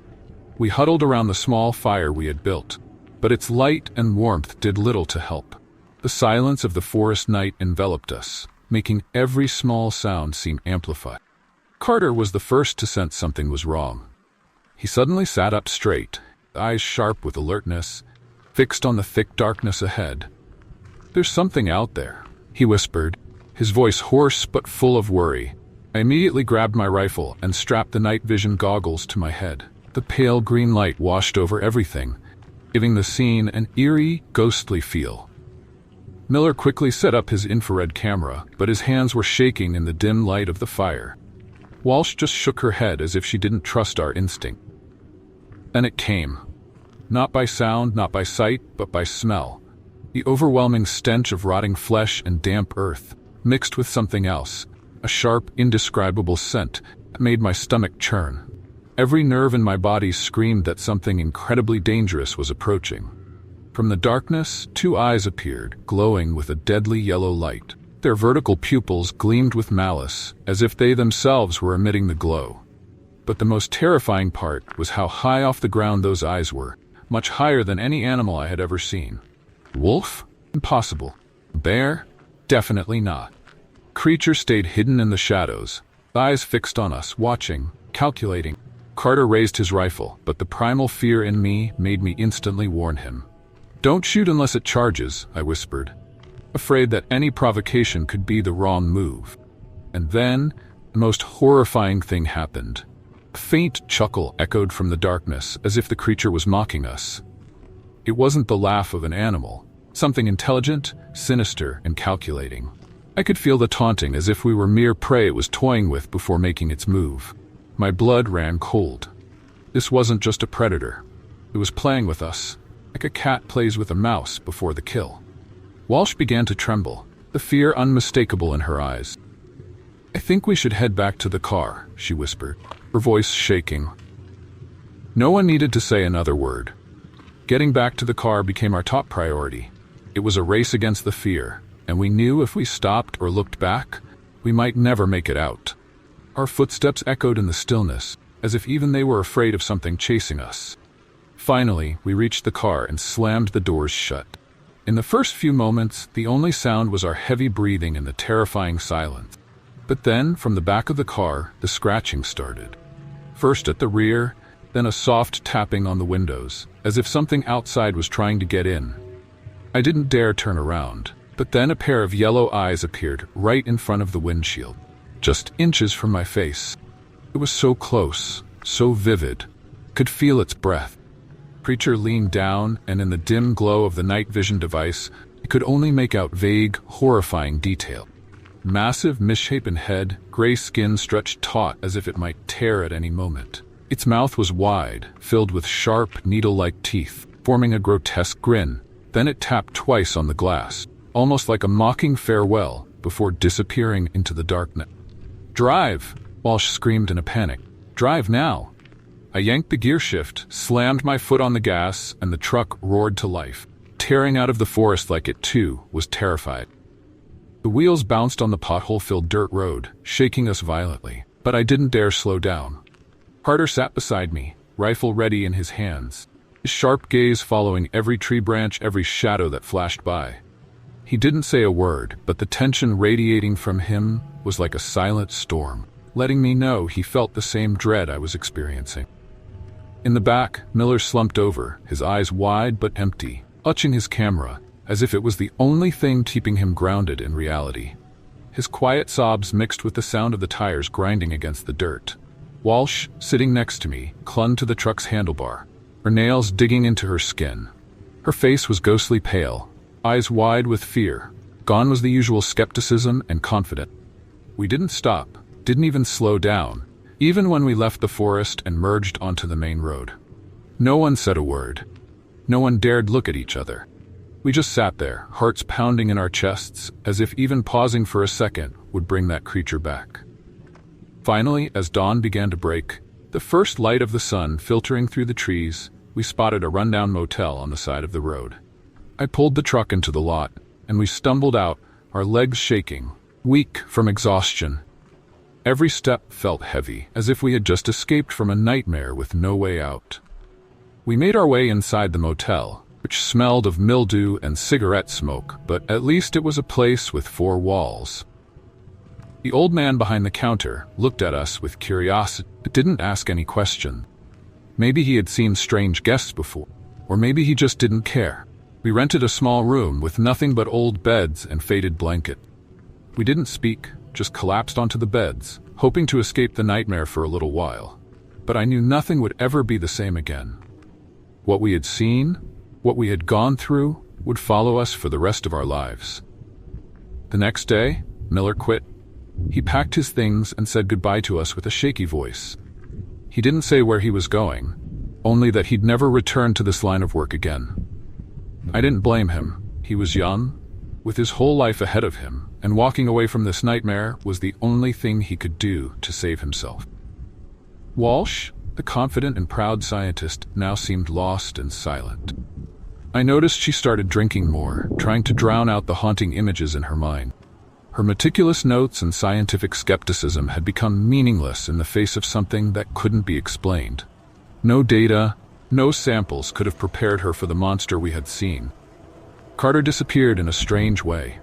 We huddled around the small fire we had built, but its light and warmth did little to help. The silence of the forest night enveloped us, making every small sound seem amplified. Carter was the first to sense something was wrong. He suddenly sat up straight, eyes sharp with alertness, fixed on the thick darkness ahead. "There's something out there," he whispered, his voice hoarse but full of worry. I immediately grabbed my rifle and strapped the night vision goggles to my head. The pale green light washed over everything, giving the scene an eerie, ghostly feel. Miller quickly set up his infrared camera, but his hands were shaking in the dim light of the fire. Walsh just shook her head as if she didn't trust our instinct. Then it came. Not by sound, not by sight, but by smell. The overwhelming stench of rotting flesh and damp earth, mixed with something else, a sharp, indescribable scent that made my stomach churn. Every nerve in my body screamed that something incredibly dangerous was approaching. From the darkness, two eyes appeared, glowing with a deadly yellow light. Their vertical pupils gleamed with malice, as if they themselves were emitting the glow. But the most terrifying part was how high off the ground those eyes were, much higher than any animal I had ever seen. Wolf? Impossible. Bear? Definitely not. Creature stayed hidden in the shadows, eyes fixed on us, watching, calculating. Carter raised his rifle, but the primal fear in me made me instantly warn him. "Don't shoot unless it charges," I whispered, afraid that any provocation could be the wrong move. And then, the most horrifying thing happened. A faint chuckle echoed from the darkness, as if the creature was mocking us. It wasn't the laugh of an animal, something intelligent, sinister, and calculating. I could feel the taunting, as if we were mere prey it was toying with before making its move. My blood ran cold. This wasn't just a predator. It was playing with us, like a cat plays with a mouse before the kill. Walsh began to tremble, the fear unmistakable in her eyes. "I think we should head back to the car," she whispered, her voice shaking. No one needed to say another word. Getting back to the car became our top priority. It was a race against the fear, and we knew if we stopped or looked back, we might never make it out. Our footsteps echoed in the stillness, as if even they were afraid of something chasing us. Finally, we reached the car and slammed the doors shut. In the first few moments, the only sound was our heavy breathing and the terrifying silence. But then, from the back of the car, the scratching started. First at the rear, then a soft tapping on the windows, as if something outside was trying to get in. I didn't dare turn around, but then a pair of yellow eyes appeared right in front of the windshield, just inches from my face. It was so close, so vivid, could feel its breath. Creature leaned down, and in the dim glow of the night vision device, I could only make out vague, horrifying detail. Massive, misshapen head, gray skin stretched taut as if it might tear at any moment. Its mouth was wide, filled with sharp, needle-like teeth, forming a grotesque grin. Then it tapped twice on the glass, almost like a mocking farewell, before disappearing into the darkness. "Drive!" Walsh screamed in a panic. "Drive now!" I yanked the gear shift, slammed my foot on the gas, and the truck roared to life, tearing out of the forest like it, too, was terrified. The wheels bounced on the pothole-filled dirt road, shaking us violently, but I didn't dare slow down. Carter sat beside me, rifle ready in his hands, his sharp gaze following every tree branch, every shadow that flashed by. He didn't say a word, but the tension radiating from him was like a silent storm, letting me know he felt the same dread I was experiencing. In the back, Miller slumped over, his eyes wide but empty, clutching his camera, as if it was the only thing keeping him grounded in reality. His quiet sobs mixed with the sound of the tires grinding against the dirt. Walsh, sitting next to me, clung to the truck's handlebar, her nails digging into her skin. Her face was ghostly pale, eyes wide with fear. Gone was the usual skepticism and confidence. We didn't stop, didn't even slow down, even when we left the forest and merged onto the main road. No one said a word. No one dared look at each other. We just sat there, hearts pounding in our chests, as if even pausing for a second would bring that creature back. Finally, as dawn began to break, the first light of the sun filtering through the trees, we spotted a rundown motel on the side of the road. I pulled the truck into the lot, and we stumbled out, our legs shaking, weak from exhaustion. Every step felt heavy, as if we had just escaped from a nightmare with no way out. We made our way inside the motel, which smelled of mildew and cigarette smoke, but at least it was a place with four walls. The old man behind the counter looked at us with curiosity, but didn't ask any question. Maybe he had seen strange guests before, or maybe he just didn't care. We rented a small room with nothing but old beds and faded blanket. We didn't speak, just collapsed onto the beds, hoping to escape the nightmare for a little while. But I knew nothing would ever be the same again. What we had seen, what we had gone through, would follow us for the rest of our lives. The next day, Miller quit. He packed his things and said goodbye to us with a shaky voice. He didn't say where he was going, only that he'd never return to this line of work again. I didn't blame him. He was young, with his whole life ahead of him, and walking away from this nightmare was the only thing he could do to save himself. Walsh, the confident and proud scientist, now seemed lost and silent. I noticed she started drinking more, trying to drown out the haunting images in her mind. Her meticulous notes and scientific skepticism had become meaningless in the face of something that couldn't be explained. No data, no samples could have prepared her for the monster we had seen. Carter disappeared in a strange way.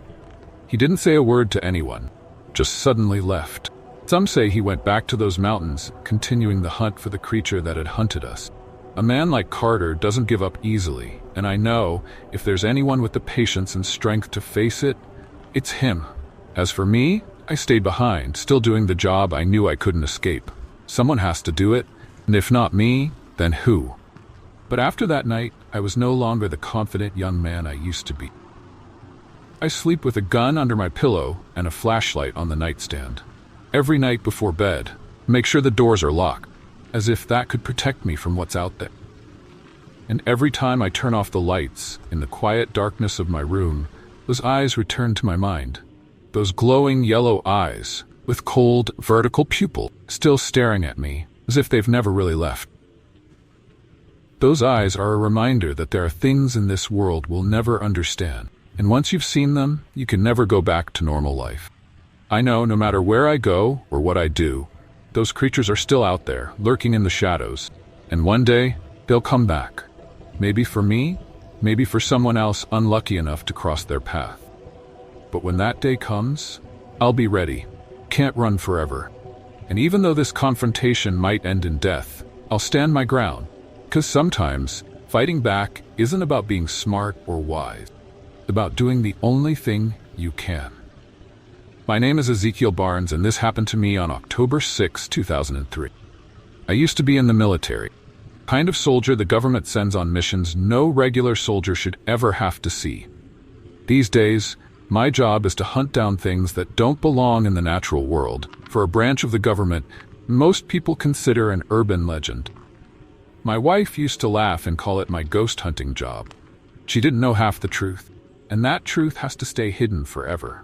He didn't say a word to anyone, just suddenly left. Some say he went back to those mountains, continuing the hunt for the creature that had hunted us. A man like Carter doesn't give up easily, and I know if there's anyone with the patience and strength to face it, it's him. As for me, I stayed behind, still doing the job I knew I couldn't escape. Someone has to do it, and if not me, then who? But after that night, I was no longer the confident young man I used to be. I sleep with a gun under my pillow and a flashlight on the nightstand. Every night before bed, make sure the doors are locked, as if that could protect me from what's out there. And every time I turn off the lights, in the quiet darkness of my room, those eyes return to my mind. Those glowing yellow eyes, with cold, vertical pupil, still staring at me, as if they've never really left. Those eyes are a reminder that there are things in this world we'll never understand, and once you've seen them, you can never go back to normal life. I know no matter where I go or what I do, those creatures are still out there, lurking in the shadows, and one day, they'll come back. Maybe for me, maybe for someone else unlucky enough to cross their path. But when that day comes, I'll be ready. Can't run forever. And even though this confrontation might end in death, I'll stand my ground. Because sometimes, fighting back isn't about being smart or wise. It's about doing the only thing you can. My name is Ezekiel Barnes, and this happened to me on October 6, 2003. I used to be in the military. Kind of soldier the government sends on missions no regular soldier should ever have to see. These days, my job is to hunt down things that don't belong in the natural world, for a branch of the government most people consider an urban legend. My wife used to laugh and call it my ghost hunting job. She didn't know half the truth, and that truth has to stay hidden forever.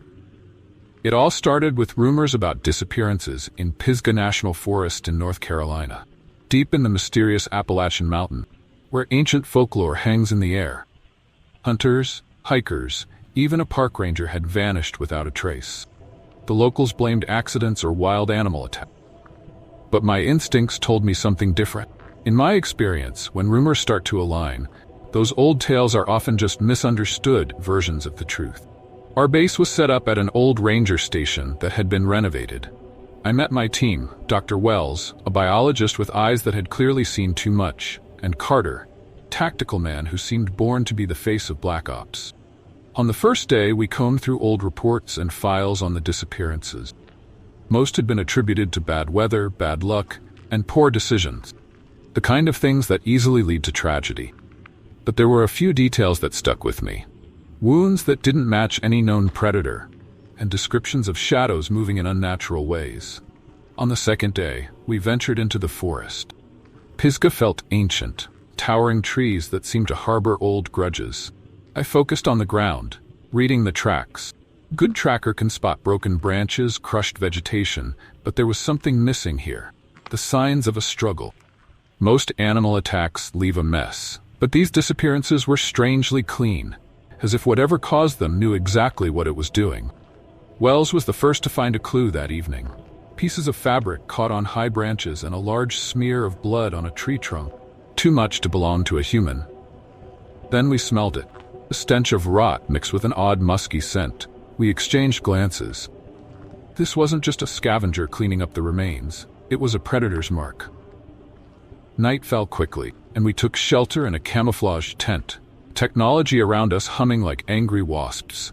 It all started with rumors about disappearances in Pisgah National Forest in North Carolina, deep in the mysterious Appalachian Mountain, where ancient folklore hangs in the air. Hunters, hikers, even a park ranger had vanished without a trace. The locals blamed accidents or wild animal attacks. But my instincts told me something different. In my experience, when rumors start to align, those old tales are often just misunderstood versions of the truth. Our base was set up at an old ranger station that had been renovated. I met my team, Dr. Wells, a biologist with eyes that had clearly seen too much, and Carter, a tactical man who seemed born to be the face of Black Ops. On the first day, we combed through old reports and files on the disappearances. Most had been attributed to bad weather, bad luck, and poor decisions. The kind of things that easily lead to tragedy. But there were a few details that stuck with me. Wounds that didn't match any known predator, and descriptions of shadows moving in unnatural ways. On the second day, we ventured into the forest. Pisgah felt ancient, towering trees that seemed to harbor old grudges. I focused on the ground, reading the tracks. Good tracker can spot broken branches, crushed vegetation, but there was something missing here. The signs of a struggle. Most animal attacks leave a mess, but these disappearances were strangely clean, as if whatever caused them knew exactly what it was doing. Wells was the first to find a clue that evening. Pieces of fabric caught on high branches and a large smear of blood on a tree trunk. Too much to belong to a human. Then we smelled it. A stench of rot mixed with an odd musky scent. We exchanged glances. This wasn't just a scavenger cleaning up the remains. It was a predator's mark. Night fell quickly, and we took shelter in a camouflaged tent, technology around us humming like angry wasps.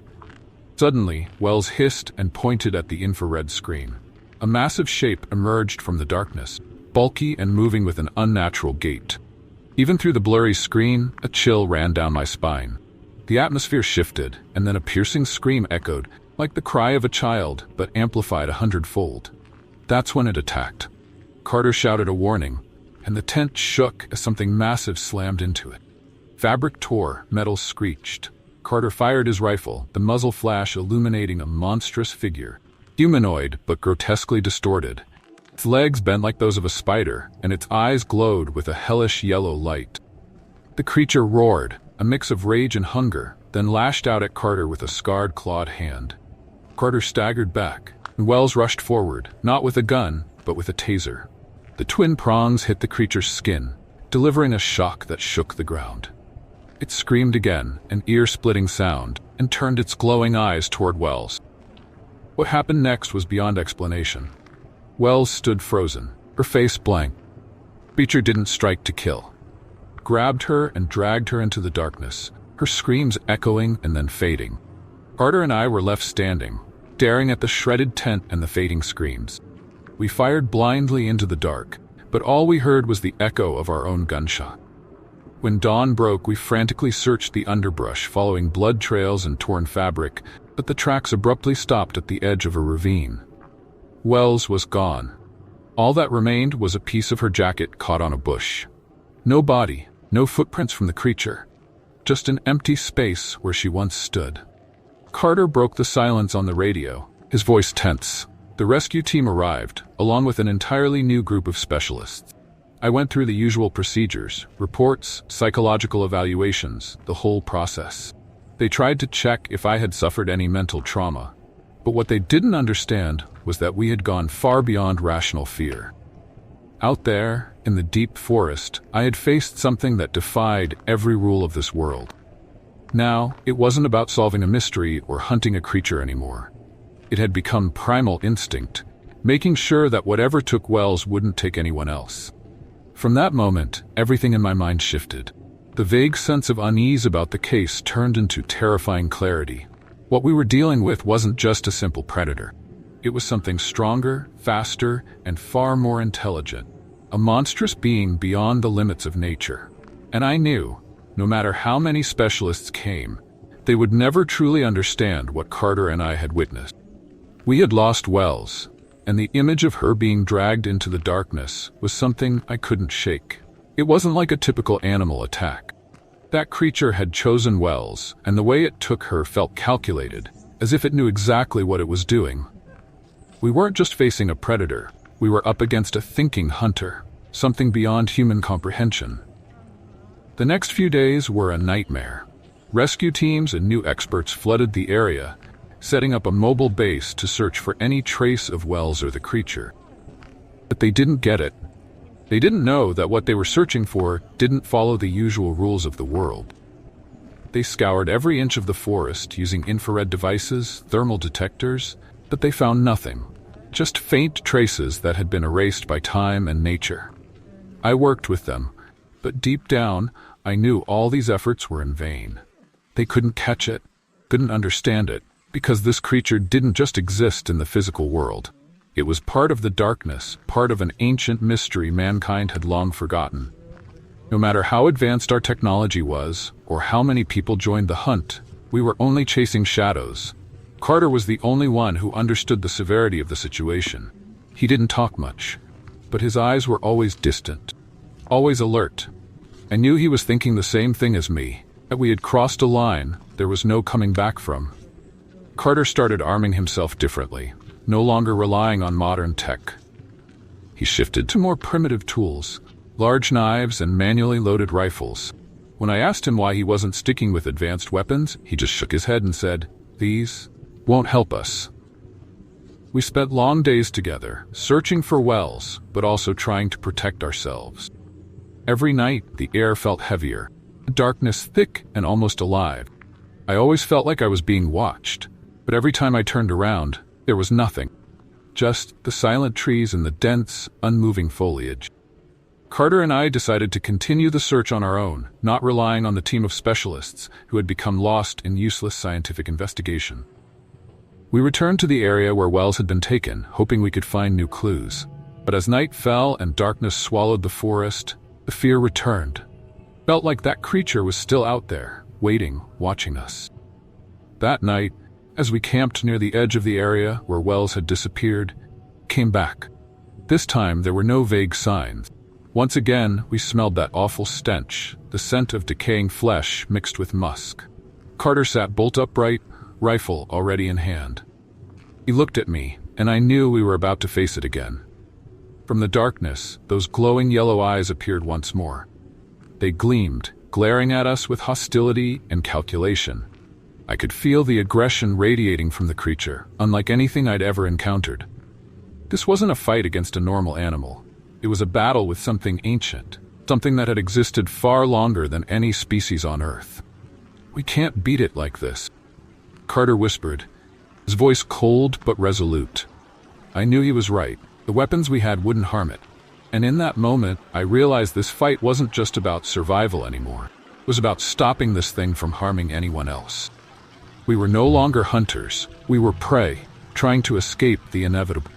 Suddenly, Wells hissed and pointed at the infrared screen. A massive shape emerged from the darkness, bulky and moving with an unnatural gait. Even through the blurry screen, a chill ran down my spine. The atmosphere shifted, and then a piercing scream echoed, like the cry of a child, but amplified 100-fold. That's when it attacked. Carter shouted a warning, and the tent shook as something massive slammed into it. Fabric tore, metal screeched. Carter fired his rifle, the muzzle flash illuminating a monstrous figure. Humanoid, but grotesquely distorted. Its legs bent like those of a spider, and its eyes glowed with a hellish yellow light. The creature roared, a mix of rage and hunger, then lashed out at Carter with a scarred, clawed hand. Carter staggered back, and Wells rushed forward, not with a gun, but with a taser. The twin prongs hit the creature's skin, delivering a shock that shook the ground. It screamed again, an ear-splitting sound, and turned its glowing eyes toward Wells. What happened next was beyond explanation. Wells stood frozen, her face blank. The creature didn't strike to kill. Grabbed her and dragged her into the darkness, her screams echoing and then fading. Carter and I were left standing, staring at the shredded tent and the fading screams. We fired blindly into the dark, but all we heard was the echo of our own gunshot. When dawn broke, we frantically searched the underbrush, following blood trails and torn fabric, but the tracks abruptly stopped at the edge of a ravine. Wells was gone. All that remained was a piece of her jacket caught on a bush. No body, no footprints from the creature, just an empty space where she once stood. Carter broke the silence on the radio, his voice tense. The rescue team arrived, along with an entirely new group of specialists. I went through the usual procedures, reports, psychological evaluations, the whole process. They tried to check if I had suffered any mental trauma, but what they didn't understand was that we had gone far beyond rational fear. Out there, in the deep forest, I had faced something that defied every rule of this world. Now, it wasn't about solving a mystery or hunting a creature anymore. It had become primal instinct, making sure that whatever took Wells wouldn't take anyone else. From that moment, everything in my mind shifted. The vague sense of unease about the case turned into terrifying clarity. What we were dealing with wasn't just a simple predator. It was something stronger, faster, and far more intelligent. A monstrous being beyond the limits of nature. And I knew, no matter how many specialists came, they would never truly understand what Carter and I had witnessed. We had lost Wells, and the image of her being dragged into the darkness was something I couldn't shake. It wasn't like a typical animal attack. That creature had chosen Wells, and the way it took her felt calculated, as if it knew exactly what it was doing. We weren't just facing a predator, we were up against a thinking hunter, something beyond human comprehension. The next few days were a nightmare. Rescue teams and new experts flooded the area, setting up a mobile base to search for any trace of Wells or the creature. But they didn't get it. They didn't know that what they were searching for didn't follow the usual rules of the world. They scoured every inch of the forest using infrared devices, thermal detectors, but they found nothing. Just faint traces that had been erased by time and nature. I worked with them, but deep down, I knew all these efforts were in vain. They couldn't catch it, couldn't understand it, because this creature didn't just exist in the physical world. It was part of the darkness, part of an ancient mystery mankind had long forgotten. No matter how advanced our technology was, or how many people joined the hunt, we were only chasing shadows. Carter was the only one who understood the severity of the situation. He didn't talk much, but his eyes were always distant, always alert. I knew he was thinking the same thing as me, that we had crossed a line there was no coming back from. Carter started arming himself differently, no longer relying on modern tech. He shifted to more primitive tools, large knives and manually loaded rifles. When I asked him why he wasn't sticking with advanced weapons, he just shook his head and said, "These won't help us." We spent long days together, searching for Wells, but also trying to protect ourselves. Every night, the air felt heavier, the darkness thick and almost alive. I always felt like I was being watched, but every time I turned around, there was nothing. Just the silent trees and the dense, unmoving foliage. Carter and I decided to continue the search on our own, not relying on the team of specialists who had become lost in useless scientific investigation. We returned to the area where Wells had been taken, hoping we could find new clues. But as night fell and darkness swallowed the forest, the fear returned. Felt like that creature was still out there, waiting, watching us. That night, as we camped near the edge of the area where Wells had disappeared, came back. This time there were no vague signs. Once again, we smelled that awful stench, the scent of decaying flesh mixed with musk. Carter sat bolt upright, rifle already in hand. He looked at me, and I knew we were about to face it again. From the darkness, those glowing yellow eyes appeared once more. They gleamed, glaring at us with hostility and calculation. I could feel the aggression radiating from the creature, unlike anything I'd ever encountered. This wasn't a fight against a normal animal. It was a battle with something ancient, something that had existed far longer than any species on Earth. "We can't beat it like this," Carter whispered, his voice cold but resolute. I knew he was right. The weapons we had wouldn't harm it. And in that moment, I realized this fight wasn't just about survival anymore. It was about stopping this thing from harming anyone else. We were no longer hunters. We were prey, trying to escape the inevitable.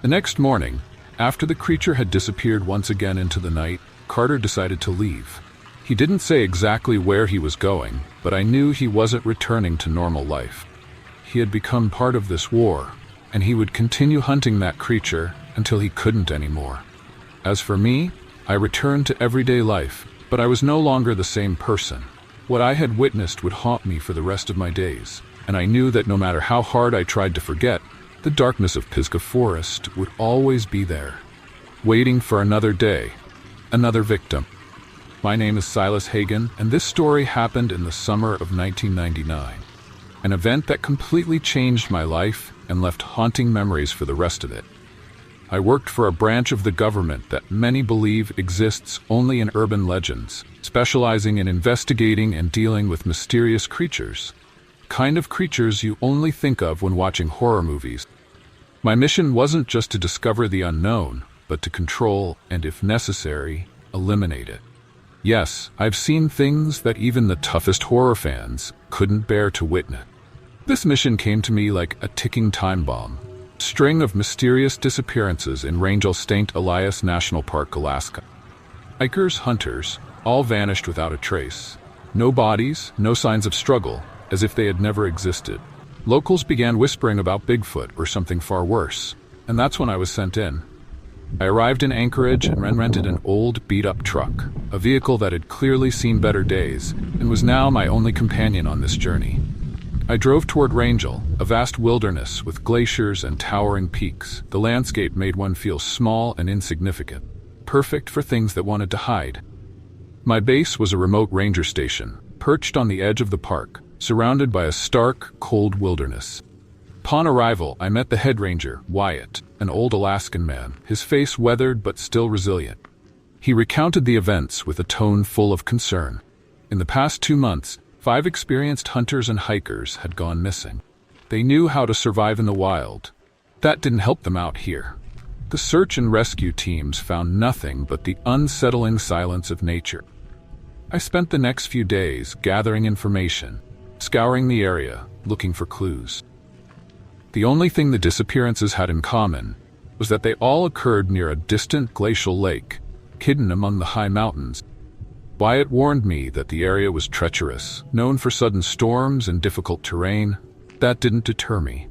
The next morning, after the creature had disappeared once again into the night, Carter decided to leave. He didn't say exactly where he was going, but I knew he wasn't returning to normal life. He had become part of this war, and he would continue hunting that creature until he couldn't anymore. As for me, I returned to everyday life, but I was no longer the same person. What I had witnessed would haunt me for the rest of my days, and I knew that no matter how hard I tried to forget, the darkness of Pisgah Forest would always be there, waiting for another day, another victim. My name is Silas Hagen, and this story happened in the summer of 1999, an event that completely changed my life and left haunting memories for the rest of it. I worked for a branch of the government that many believe exists only in urban legends, specializing in investigating and dealing with mysterious creatures, kind of creatures you only think of when watching horror movies. My mission wasn't just to discover the unknown, but to control and, if necessary, eliminate it. Yes, I've seen things that even the toughest horror fans couldn't bear to witness. This mission came to me like a ticking time bomb. String of mysterious disappearances in Rangel St. Elias National Park, Alaska. Hikers, hunters, all vanished without a trace. No bodies, no signs of struggle, as if they had never existed. Locals began whispering about Bigfoot or something far worse, and that's when I was sent in. I arrived in Anchorage and rented an old, beat-up truck, a vehicle that had clearly seen better days and was now my only companion on this journey. I drove toward Rangel, a vast wilderness with glaciers and towering peaks. The landscape made one feel small and insignificant, perfect for things that wanted to hide. My base was a remote ranger station, perched on the edge of the park, surrounded by a stark, cold wilderness. Upon arrival, I met the head ranger, Wyatt, an old Alaskan man, his face weathered but still resilient. He recounted the events with a tone full of concern. In the past 2 months, 5 experienced hunters and hikers had gone missing. They knew how to survive in the wild. That didn't help them out here. The search and rescue teams found nothing but the unsettling silence of nature. I spent the next few days gathering information, scouring the area, looking for clues. The only thing the disappearances had in common was that they all occurred near a distant glacial lake, hidden among the high mountains. Wyatt warned me that the area was treacherous, known for sudden storms and difficult terrain. That didn't deter me.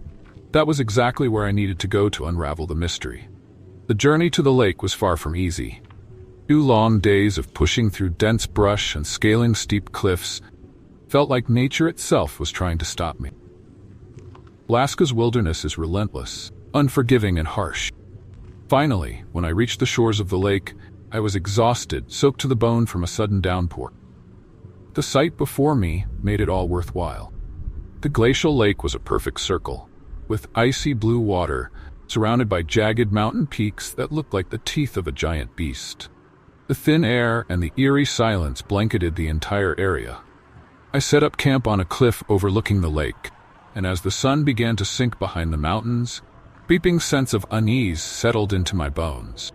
That was exactly where I needed to go to unravel the mystery. The journey to the lake was far from easy. 2 long days of pushing through dense brush and scaling steep cliffs felt like nature itself was trying to stop me. Alaska's wilderness is relentless, unforgiving and harsh. Finally, when I reached the shores of the lake, I was exhausted, soaked to the bone from a sudden downpour. The sight before me made it all worthwhile. The glacial lake was a perfect circle, with icy blue water surrounded by jagged mountain peaks that looked like the teeth of a giant beast. The thin air and the eerie silence blanketed the entire area. I set up camp on a cliff overlooking the lake, and as the sun began to sink behind the mountains, a creeping sense of unease settled into my bones.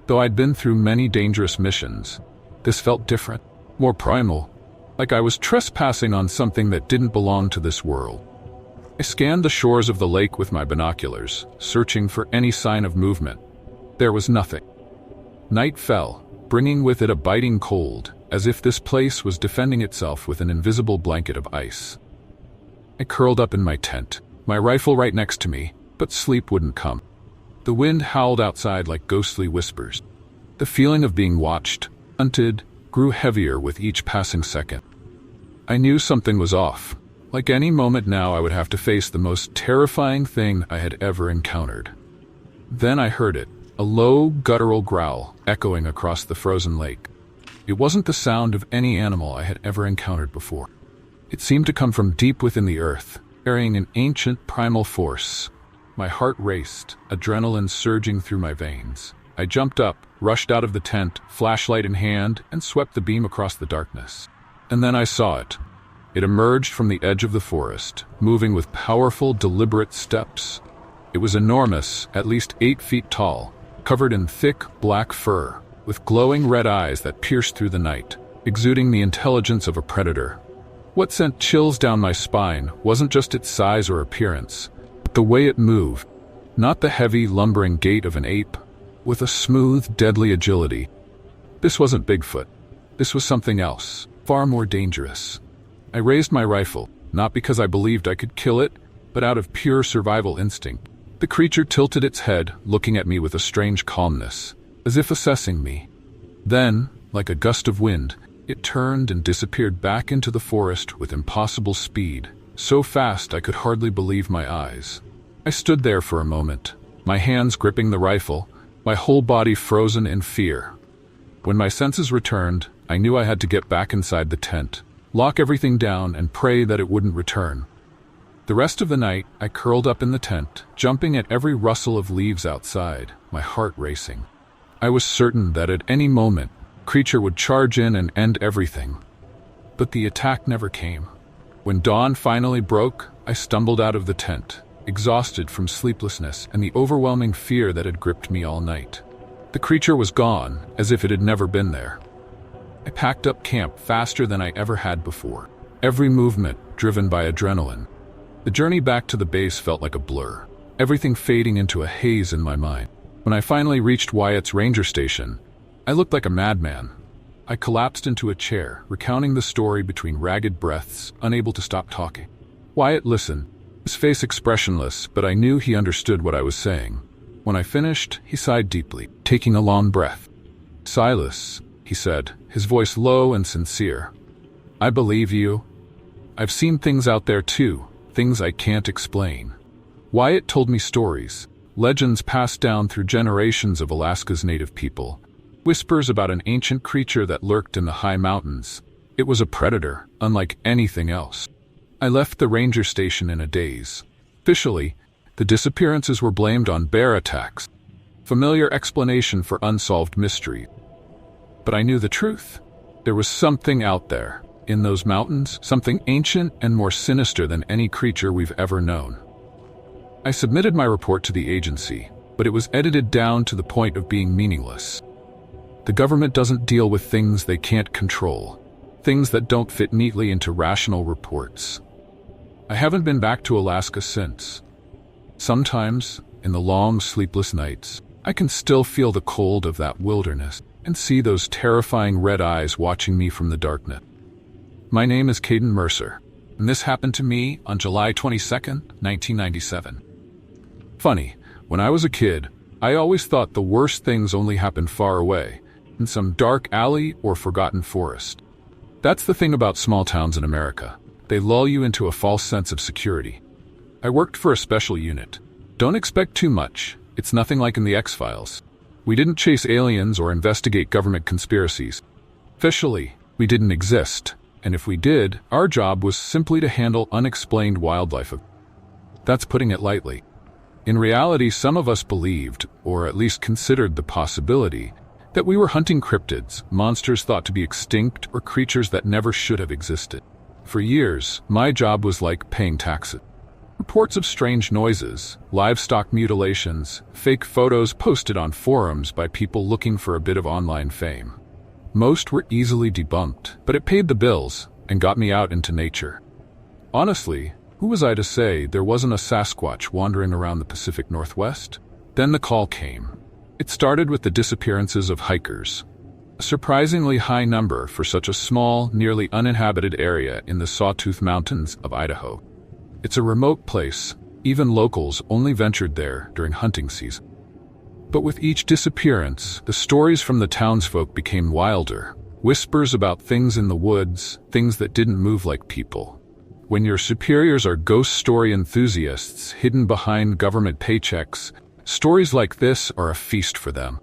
Though I'd been through many dangerous missions, this felt different, more primal, like I was trespassing on something that didn't belong to this world. I scanned the shores of the lake with my binoculars, searching for any sign of movement. There was nothing. Night fell, bringing with it a biting cold, as if this place was defending itself with an invisible blanket of ice. I curled up in my tent, my rifle right next to me, but sleep wouldn't come. The wind howled outside like ghostly whispers. The feeling of being watched, hunted, grew heavier with each passing second. I knew something was off. Like any moment now, I would have to face the most terrifying thing I had ever encountered. Then I heard it, a low, guttural growl echoing across the frozen lake. It wasn't the sound of any animal I had ever encountered before. It seemed to come from deep within the earth, carrying an ancient primal force. My heart raced, adrenaline surging through my veins. I jumped up, rushed out of the tent, flashlight in hand, and swept the beam across the darkness. And then I saw it. It emerged from the edge of the forest, moving with powerful, deliberate steps. It was enormous, at least 8 feet tall, covered in thick, black fur, with glowing red eyes that pierced through the night, exuding the intelligence of a predator. What sent chills down my spine wasn't just its size or appearance, the way it moved, not the heavy, lumbering gait of an ape, with a smooth, deadly agility. This wasn't Bigfoot. This was something else, far more dangerous. I raised my rifle, not because I believed I could kill it, but out of pure survival instinct. The creature tilted its head, looking at me with a strange calmness, as if assessing me. Then, like a gust of wind, it turned and disappeared back into the forest with impossible speed. So fast I could hardly believe my eyes. I stood there for a moment, my hands gripping the rifle, my whole body frozen in fear. When my senses returned, I knew I had to get back inside the tent, lock everything down, and pray that it wouldn't return. The rest of the night, I curled up in the tent, jumping at every rustle of leaves outside, my heart racing. I was certain that at any moment, the creature would charge in and end everything. But the attack never came. When dawn finally broke, I stumbled out of the tent, exhausted from sleeplessness and the overwhelming fear that had gripped me all night. The creature was gone, as if it had never been there. I packed up camp faster than I ever had before, every movement driven by adrenaline. The journey back to the base felt like a blur, everything fading into a haze in my mind. When I finally reached Wyatt's ranger station, I looked like a madman. I collapsed into a chair, recounting the story between ragged breaths, unable to stop talking. Wyatt listened, his face expressionless, but I knew he understood what I was saying. When I finished, he sighed deeply, taking a long breath. "Silas," he said, his voice low and sincere, "I believe you. I've seen things out there too, things I can't explain. Wyatt told me stories, legends passed down through generations of Alaska's native people, whispers about an ancient creature that lurked in the high mountains. It was a predator, unlike anything else. I left the ranger station in a daze. Officially, the disappearances were blamed on bear attacks. Familiar explanation for unsolved mystery. But I knew the truth. There was something out there, in those mountains, something ancient and more sinister than any creature we've ever known. I submitted my report to the agency, but it was edited down to the point of being meaningless. The government doesn't deal with things they can't control, things that don't fit neatly into rational reports. I haven't been back to Alaska since. Sometimes, in the long, sleepless nights, I can still feel the cold of that wilderness and see those terrifying red eyes watching me from the darkness. My name is Caden Mercer, and this happened to me on July 22nd, 1997. Funny, when I was a kid, I always thought the worst things only happened far away, in some dark alley or forgotten forest. That's the thing about small towns in America. They lull you into a false sense of security. I worked for a special unit. Don't expect too much. It's nothing like in the X-Files. We didn't chase aliens or investigate government conspiracies. Officially, we didn't exist, and if we did, our job was simply to handle unexplained wildlife. That's putting it lightly. In reality, some of us believed, or at least considered the possibility, that we were hunting cryptids, monsters thought to be extinct, or creatures that never should have existed. For years, my job was like paying taxes. Reports of strange noises, livestock mutilations, fake photos posted on forums by people looking for a bit of online fame. Most were easily debunked, but it paid the bills and got me out into nature. Honestly, who was I to say there wasn't a Sasquatch wandering around the Pacific Northwest? Then the call came. It started with the disappearances of hikers. A surprisingly high number for such a small, nearly uninhabited area in the Sawtooth Mountains of Idaho. It's a remote place. Even locals only ventured there during hunting season. But with each disappearance, the stories from the townsfolk became wilder. Whispers about things in the woods, things that didn't move like people. When your superiors are ghost story enthusiasts hidden behind government paychecks, stories like this are a feast for them.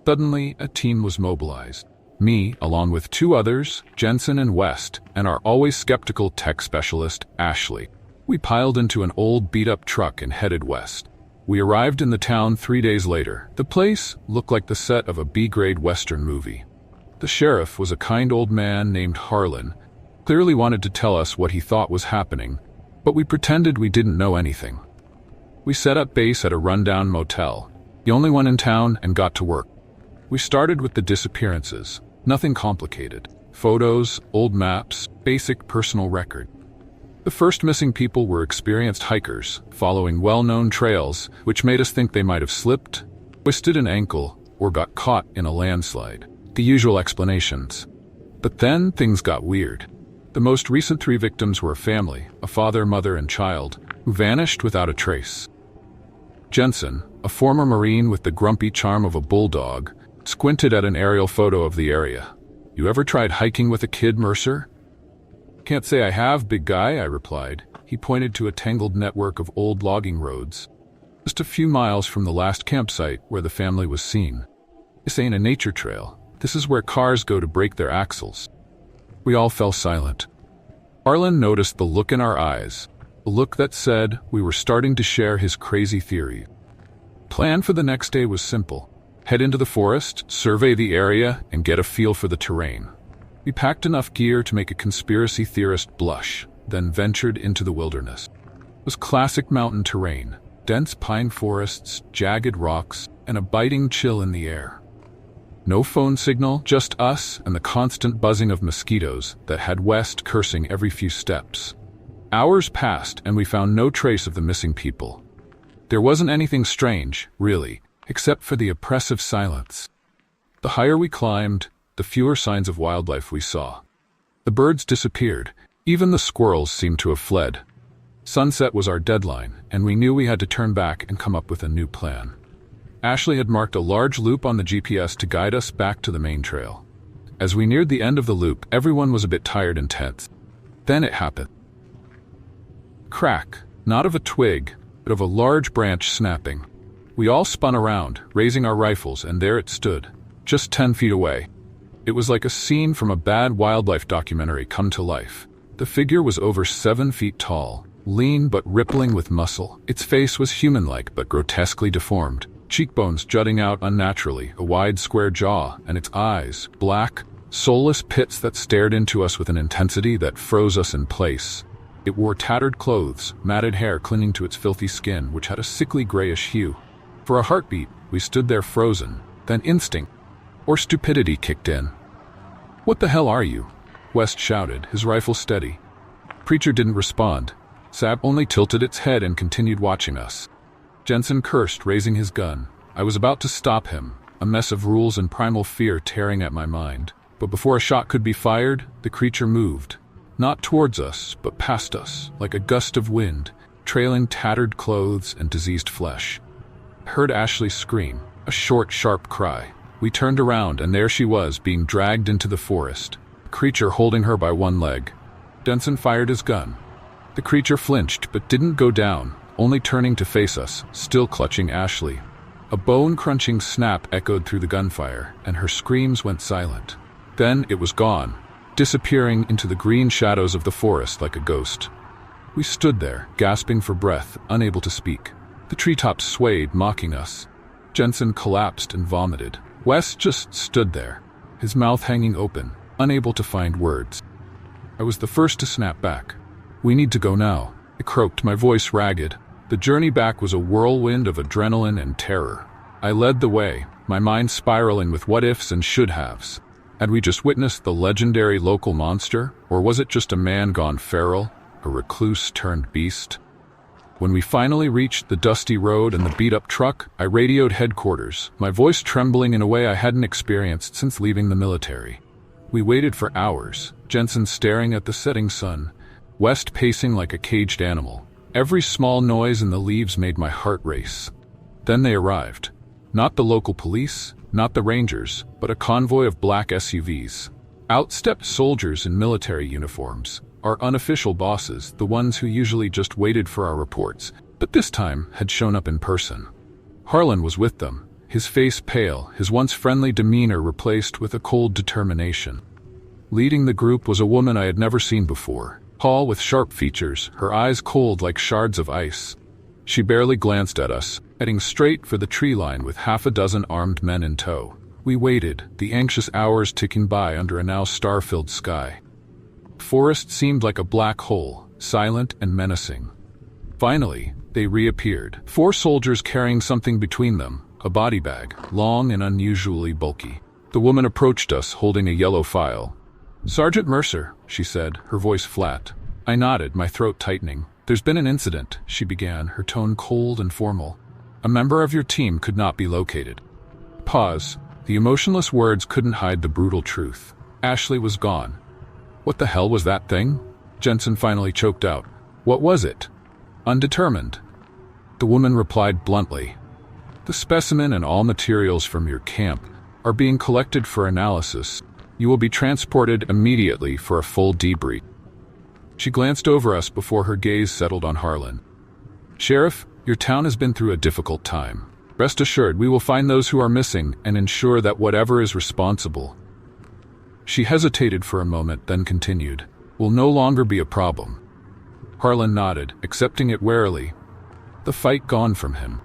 Suddenly, a team was mobilized. Me, along with two others, Jensen and West, and our always skeptical tech specialist, Ashley. We piled into an old beat-up truck and headed west. We arrived in the town 3 days later. The place looked like the set of a B-grade Western movie. The sheriff was a kind old man named Harlan, clearly wanted to tell us what he thought was happening, but we pretended we didn't know anything. We set up base at a rundown motel, the only one in town, and got to work. We started with the disappearances. Nothing complicated. Photos, old maps, basic personal record. The first missing people were experienced hikers, following well-known trails, which made us think they might have slipped, twisted an ankle, or got caught in a landslide. The usual explanations. But then things got weird. The most recent 3 victims were a family, a father, mother, and child, who vanished without a trace. Jensen, a former Marine with the grumpy charm of a bulldog, squinted at an aerial photo of the area. "You ever tried hiking with a kid, Mercer?" "Can't say I have, big guy," I replied. He pointed to a tangled network of old logging roads, just a few miles from the last campsite where the family was seen. "This ain't a nature trail. This is where cars go to break their axles." We all fell silent. Harlan noticed the look in our eyes, a look that said we were starting to share his crazy theory. Plan for the next day was simple. Head into the forest, survey the area, and get a feel for the terrain. We packed enough gear to make a conspiracy theorist blush, then ventured into the wilderness. It was classic mountain terrain, dense pine forests, jagged rocks, and a biting chill in the air. No phone signal, just us and the constant buzzing of mosquitoes that had West cursing every few steps. Hours passed and we found no trace of the missing people. There wasn't anything strange, really, except for the oppressive silence. The higher we climbed, the fewer signs of wildlife we saw. The birds disappeared. Even the squirrels seemed to have fled. Sunset was our deadline, and we knew we had to turn back and come up with a new plan. Ashley had marked a large loop on the GPS to guide us back to the main trail. As we neared the end of the loop, everyone was a bit tired and tense. Then it happened. Crack, not of a twig, but of a large branch snapping. We all spun around, raising our rifles, and there it stood, just 10 feet away. It was like a scene from a bad wildlife documentary come to life. The figure was over 7 feet tall, lean but rippling with muscle. Its face was human-like but grotesquely deformed, cheekbones jutting out unnaturally, a wide square jaw, and its eyes, black, soulless pits that stared into us with an intensity that froze us in place. It wore tattered clothes, matted hair clinging to its filthy skin, which had a sickly grayish hue. For a heartbeat, we stood there frozen. Then instinct, or stupidity, kicked in. "What the hell are you?" West shouted, his rifle steady. Preacher didn't respond. Sab only tilted its head and continued watching us. Jensen cursed, raising his gun. I was about to stop him, a mess of rules and primal fear tearing at my mind. But before a shot could be fired, the creature moved. Not towards us, but past us, like a gust of wind, trailing tattered clothes and diseased flesh. I heard Ashley scream, a short, sharp cry. We turned around, and there she was, being dragged into the forest, a creature holding her by one leg. Jensen fired his gun. The creature flinched, but didn't go down, only turning to face us, still clutching Ashley. A bone-crunching snap echoed through the gunfire, and her screams went silent. Then it was gone, disappearing into the green shadows of the forest like a ghost. We stood there, gasping for breath, unable to speak. The treetops swayed, mocking us. Jensen collapsed and vomited. Wes just stood there, his mouth hanging open, unable to find words. I was the first to snap back. "We need to go now," I croaked, my voice ragged. The journey back was a whirlwind of adrenaline and terror. I led the way, my mind spiraling with what-ifs and should-haves. Had we just witnessed the legendary local monster, or was it just a man gone feral, a recluse turned beast? When we finally reached the dusty road and the beat-up truck, I radioed headquarters, my voice trembling in a way I hadn't experienced since leaving the military. We waited for hours, Jensen staring at the setting sun, West pacing like a caged animal. Every small noise in the leaves made my heart race. Then they arrived. Not the local police, not the rangers, but a convoy of black SUVs. Out stepped soldiers in military uniforms, our unofficial bosses, the ones who usually just waited for our reports, but this time had shown up in person. Harlan was with them, his face pale, his once friendly demeanor replaced with a cold determination. Leading the group was a woman I had never seen before, tall with sharp features, her eyes cold like shards of ice. She barely glanced at us, heading straight for the tree line with half a dozen armed men in tow. We waited, the anxious hours ticking by under a now star-filled sky. The forest seemed like a black hole, silent and menacing. Finally, they reappeared, 4 soldiers carrying something between them, a body bag, long and unusually bulky. The woman approached us, holding a yellow file. "Sergeant Mercer," she said, her voice flat. I nodded, my throat tightening. "There's been an incident," she began, her tone cold and formal. "A member of your team could not be located." Pause. The emotionless words couldn't hide the brutal truth. Ashley was gone. "What the hell was that thing?" Jensen finally choked out. "What was it?" "Undetermined." The woman replied bluntly. "The specimen and all materials from your camp are being collected for analysis. You will be transported immediately for a full debrief." She glanced over us before her gaze settled on Harlan. "Sheriff, your town has been through a difficult time. Rest assured, we will find those who are missing and ensure that whatever is responsible." She hesitated for a moment, then continued, "Will no longer be a problem." Harlan nodded, accepting it warily. The fight gone from him.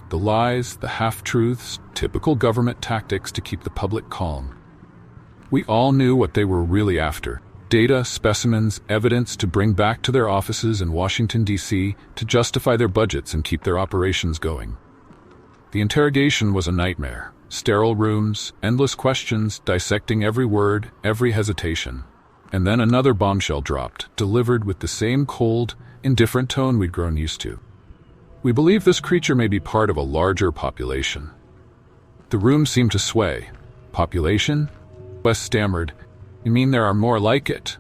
The lies, the half-truths, typical government tactics to keep the public calm. We all knew what they were really after. Data, specimens, evidence to bring back to their offices in Washington, D.C. to justify their budgets and keep their operations going. The interrogation was a nightmare. Sterile rooms, endless questions, dissecting every word, every hesitation. And then another bombshell dropped, delivered with the same cold, indifferent tone we'd grown used to. "We believe this creature may be part of a larger population." The room seemed to sway. "Population?" Wes stammered. "You mean there are more like it?"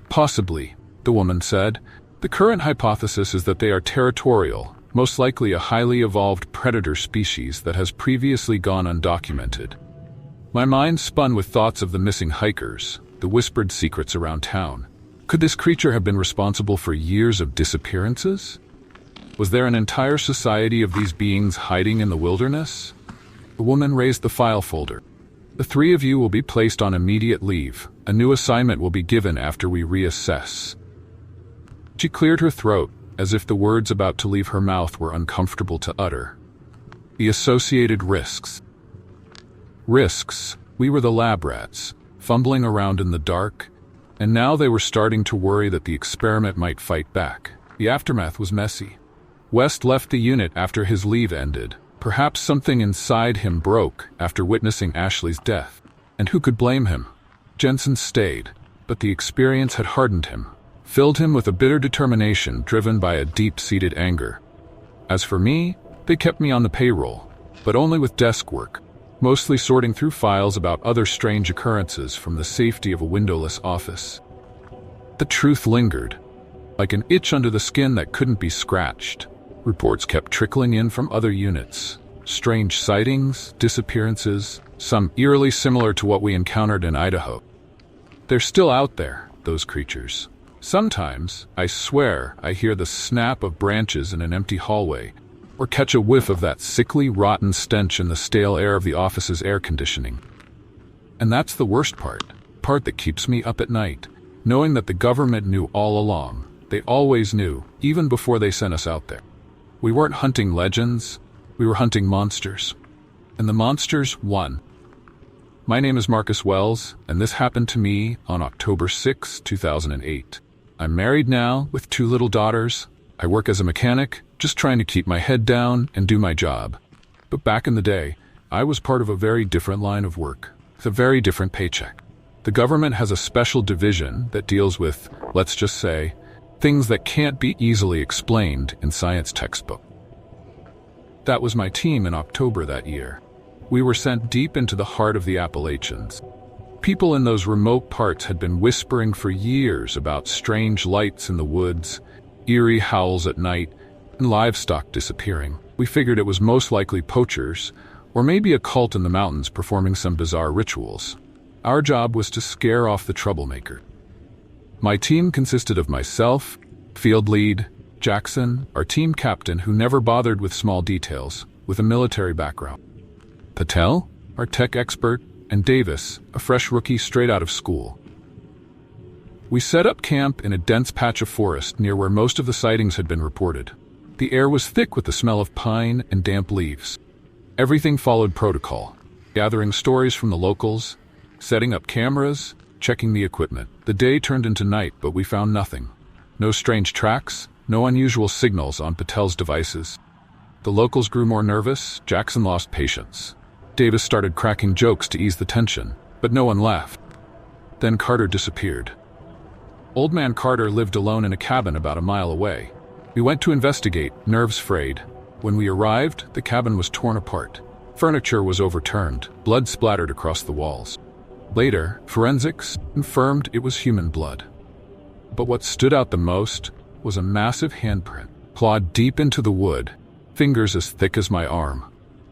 "Possibly," the woman said. "The current hypothesis is that they are territorial, most likely a highly evolved predator species that has previously gone undocumented." My mind spun with thoughts of the missing hikers, the whispered secrets around town. Could this creature have been responsible for years of disappearances? Was there an entire society of these beings hiding in the wilderness? The woman raised the file folder. The three of you will be placed on immediate leave. A new assignment will be given after we reassess. She cleared her throat, as if the words about to leave her mouth were uncomfortable to utter. The associated risks. Risks. We were the lab rats, fumbling around in the dark, and now they were starting to worry that the experiment might fight back. The aftermath was messy. West left the unit after his leave ended. Perhaps something inside him broke after witnessing Ashley's death. And who could blame him? Jensen stayed, but the experience had hardened him, filled him with a bitter determination driven by a deep-seated anger. As for me, they kept me on the payroll, but only with desk work, mostly sorting through files about other strange occurrences from the safety of a windowless office. The truth lingered, like an itch under the skin that couldn't be scratched. Reports kept trickling in from other units. Strange sightings, disappearances, some eerily similar to what we encountered in Idaho. They're still out there, those creatures. Sometimes, I swear, I hear the snap of branches in an empty hallway, or catch a whiff of that sickly, rotten stench in the stale air of the office's air conditioning. And that's the worst part that keeps me up at night, knowing that the government knew all along. They always knew, even before they sent us out there. We weren't hunting legends, we were hunting monsters. And the monsters won. My name is Marcus Wells, and this happened to me on October 6, 2008. I'm married now, with 2 little daughters. I work as a mechanic, just trying to keep my head down and do my job. But back in the day, I was part of a very different line of work, with a very different paycheck. The government has a special division that deals with, let's just say, things that can't be easily explained in science textbook. That was my team in October that year. We were sent deep into the heart of the Appalachians. People in those remote parts had been whispering for years about strange lights in the woods, eerie howls at night, and livestock disappearing. We figured it was most likely poachers, or maybe a cult in the mountains performing some bizarre rituals. Our job was to scare off the troublemaker. My team consisted of myself, field lead, Jackson, our team captain who never bothered with small details, with a military background, Patel, our tech expert, and Davis, a fresh rookie straight out of school. We set up camp in a dense patch of forest near where most of the sightings had been reported. The air was thick with the smell of pine and damp leaves. Everything followed protocol, gathering stories from the locals, setting up cameras, checking the equipment. The day turned into night, but we found nothing. No strange tracks, no unusual signals on Patel's devices. The locals grew more nervous, Jackson lost patience. Davis started cracking jokes to ease the tension, but no one laughed. Then Carter disappeared. Old man Carter lived alone in a cabin about a mile away. We went to investigate, nerves frayed. When we arrived, the cabin was torn apart. Furniture was overturned, blood splattered across the walls. Later, forensics confirmed it was human blood. But what stood out the most was a massive handprint, clawed deep into the wood, fingers as thick as my arm.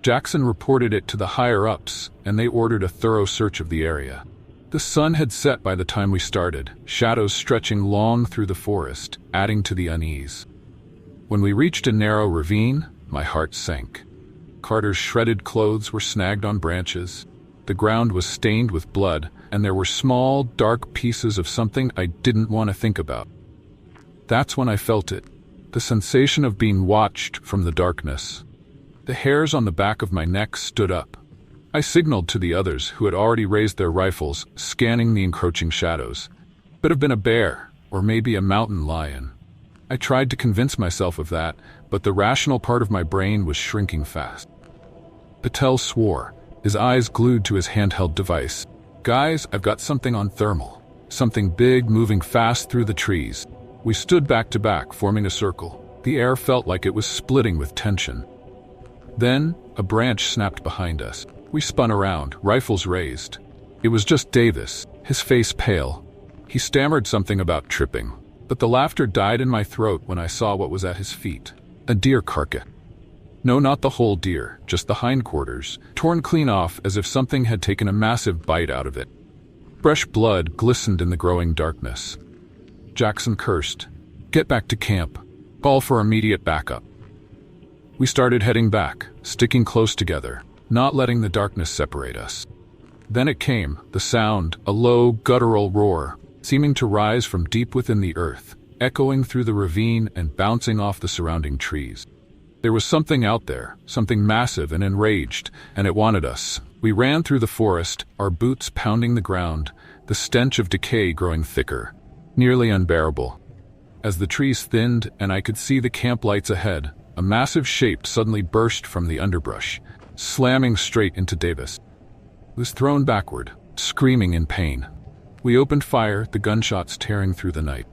Jackson reported it to the higher-ups, and they ordered a thorough search of the area. The sun had set by the time we started, shadows stretching long through the forest, adding to the unease. When we reached a narrow ravine, my heart sank. Carter's shredded clothes were snagged on branches. The ground was stained with blood, and there were small, dark pieces of something I didn't want to think about. That's when I felt it, the sensation of being watched from the darkness. The hairs on the back of my neck stood up. I signaled to the others who had already raised their rifles, scanning the encroaching shadows. Could have been a bear, or maybe a mountain lion. I tried to convince myself of that, but the rational part of my brain was shrinking fast. Patel swore, his eyes glued to his handheld device. "Guys, I've got something on thermal. Something big moving fast through the trees." We stood back to back, forming a circle. The air felt like it was splitting with tension. Then, a branch snapped behind us. We spun around, rifles raised. It was just Davis, his face pale. He stammered something about tripping, but the laughter died in my throat when I saw what was at his feet. A deer carcass. No, not the whole deer, just the hindquarters, torn clean off as if something had taken a massive bite out of it. Fresh blood glistened in the growing darkness. Jackson cursed. "Get back to camp. Call for immediate backup." We started heading back, sticking close together, not letting the darkness separate us. Then it came, the sound, a low, guttural roar, seeming to rise from deep within the earth, echoing through the ravine and bouncing off the surrounding trees. There was something out there, something massive and enraged, and it wanted us. We ran through the forest, our boots pounding the ground, the stench of decay growing thicker, nearly unbearable. As the trees thinned and I could see the camp lights ahead, a massive shape suddenly burst from the underbrush, slamming straight into Davis. He was thrown backward, screaming in pain. We opened fire, the gunshots tearing through the night.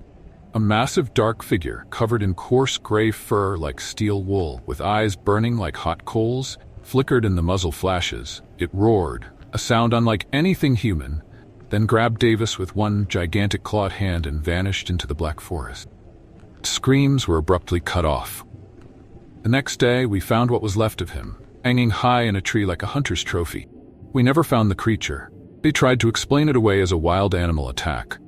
A massive dark figure, covered in coarse gray fur like steel wool, with eyes burning like hot coals, flickered in the muzzle flashes. It roared, a sound unlike anything human, then grabbed Davis with one gigantic clawed hand and vanished into the black forest. Screams were abruptly cut off. The next day, we found what was left of him, hanging high in a tree like a hunter's trophy. We never found the creature. They tried to explain it away as a wild animal attack.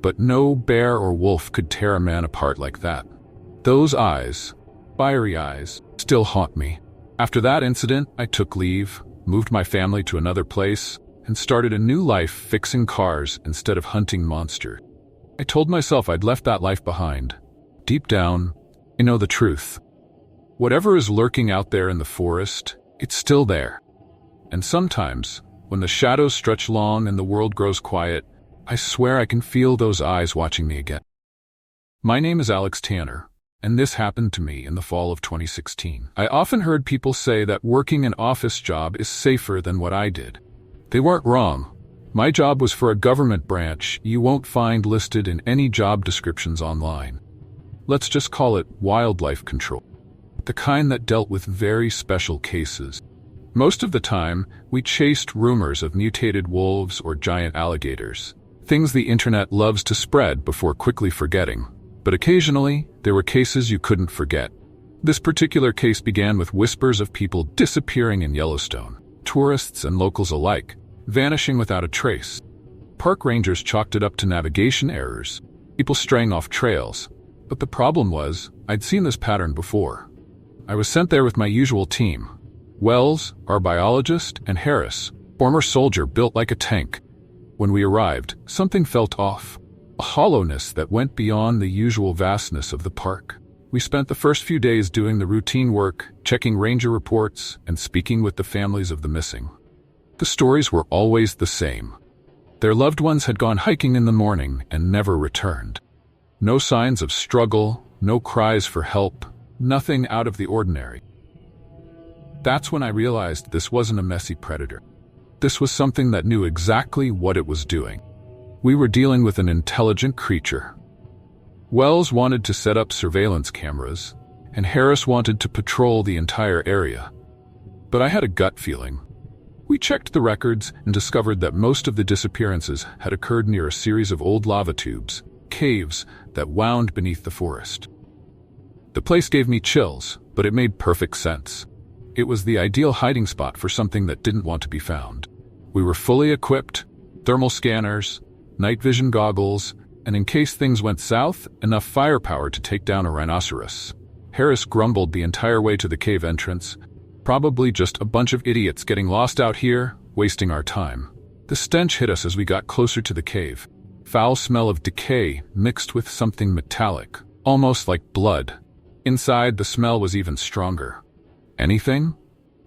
But no bear or wolf could tear a man apart like that. Those eyes, fiery eyes, still haunt me. After that incident, I took leave, moved my family to another place, and started a new life fixing cars instead of hunting monsters. I told myself I'd left that life behind. Deep down, I know the truth. Whatever is lurking out there in the forest, it's still there. And sometimes, when the shadows stretch long and the world grows quiet, I swear I can feel those eyes watching me again. My name is Alex Tanner, and this happened to me in the fall of 2016. I often heard people say that working an office job is safer than what I did. They weren't wrong. My job was for a government branch you won't find listed in any job descriptions online. Let's just call it wildlife control. The kind that dealt with very special cases. Most of the time, we chased rumors of mutated wolves or giant alligators. Things the internet loves to spread before quickly forgetting. But occasionally, there were cases you couldn't forget. This particular case began with whispers of people disappearing in Yellowstone, tourists and locals alike, vanishing without a trace. Park rangers chalked it up to navigation errors, people straying off trails. But the problem was, I'd seen this pattern before. I was sent there with my usual team. Wells, our biologist, and Harris, former soldier built like a tank. When we arrived, something felt off, a hollowness that went beyond the usual vastness of the park. We spent the first few days doing the routine work, checking ranger reports, and speaking with the families of the missing. The stories were always the same. Their loved ones had gone hiking in the morning and never returned. No signs of struggle, no cries for help, nothing out of the ordinary. That's when I realized this wasn't a messy predator. This was something that knew exactly what it was doing. We were dealing with an intelligent creature. Wells wanted to set up surveillance cameras, and Harris wanted to patrol the entire area. But I had a gut feeling. We checked the records and discovered that most of the disappearances had occurred near a series of old lava tubes, caves that wound beneath the forest. The place gave me chills, but it made perfect sense. It was the ideal hiding spot for something that didn't want to be found. We were fully equipped, thermal scanners, night vision goggles, and in case things went south, enough firepower to take down a rhinoceros. Harris grumbled the entire way to the cave entrance. Probably just a bunch of idiots getting lost out here, wasting our time. The stench hit us as we got closer to the cave. Foul smell of decay mixed with something metallic, almost like blood. Inside, the smell was even stronger. "Anything?"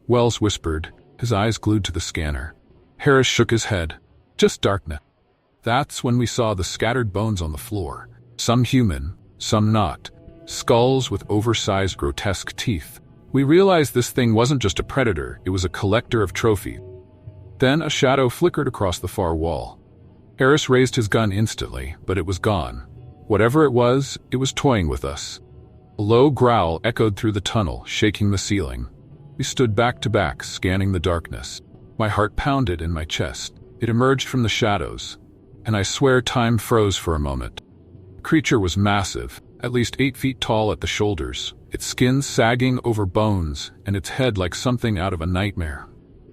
Wells whispered, his eyes glued to the scanner. Harris shook his head. "Just darkness." That's when we saw the scattered bones on the floor. Some human, some not. Skulls with oversized, grotesque teeth. We realized this thing wasn't just a predator, it was a collector of trophies. Then a shadow flickered across the far wall. Harris raised his gun instantly, but it was gone. Whatever it was toying with us. A low growl echoed through the tunnel, shaking the ceiling. We stood back to back, scanning the darkness. My heart pounded in my chest. It emerged from the shadows, and I swear time froze for a moment. The creature was massive, at least 8 feet tall at the shoulders, its skin sagging over bones, and its head like something out of a nightmare.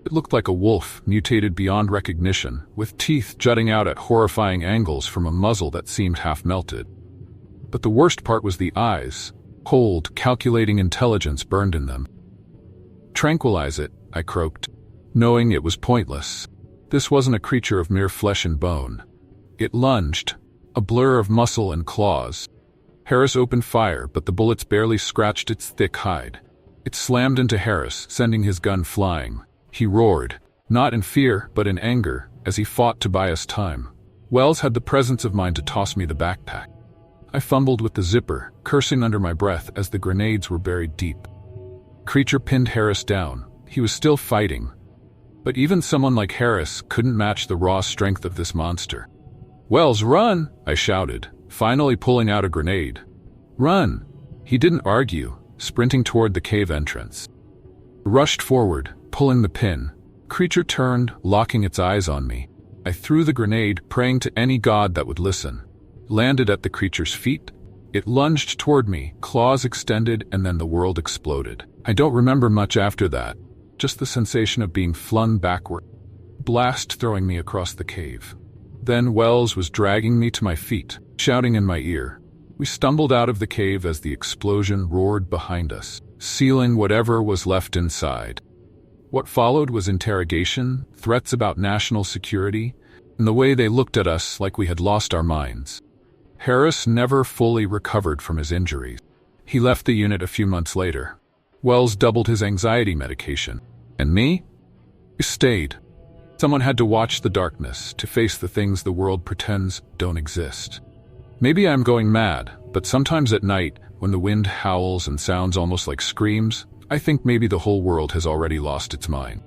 It looked like a wolf, mutated beyond recognition, with teeth jutting out at horrifying angles from a muzzle that seemed half melted. But the worst part was the eyes. Cold, calculating intelligence burned in them. "Tranquilize it," I croaked, knowing it was pointless. This wasn't a creature of mere flesh and bone. It lunged, a blur of muscle and claws. Harris opened fire, but the bullets barely scratched its thick hide. It slammed into Harris, sending his gun flying. He roared, not in fear, but in anger, as he fought to buy us time. Wells had the presence of mind to toss me the backpack. I fumbled with the zipper, cursing under my breath as the grenades were buried deep. Creature pinned Harris down. He was still fighting. But even someone like Harris couldn't match the raw strength of this monster. "Wells, run!" I shouted, finally pulling out a grenade. "Run!" He didn't argue, sprinting toward the cave entrance. I rushed forward, pulling the pin. Creature turned, locking its eyes on me. I threw the grenade, praying to any god that would listen. Landed at the creature's feet. It lunged toward me, claws extended, and then the world exploded. I don't remember much after that, just the sensation of being flung backward. Blast throwing me across the cave. Then Wells was dragging me to my feet, shouting in my ear. We stumbled out of the cave as the explosion roared behind us, sealing whatever was left inside. What followed was interrogation, threats about national security, and the way they looked at us like we had lost our minds. Harris never fully recovered from his injuries. He left the unit a few months later. Wells doubled his anxiety medication. And me? I stayed. Someone had to watch the darkness, to face the things the world pretends don't exist. Maybe I'm going mad, but sometimes at night, when the wind howls and sounds almost like screams, I think maybe the whole world has already lost its mind.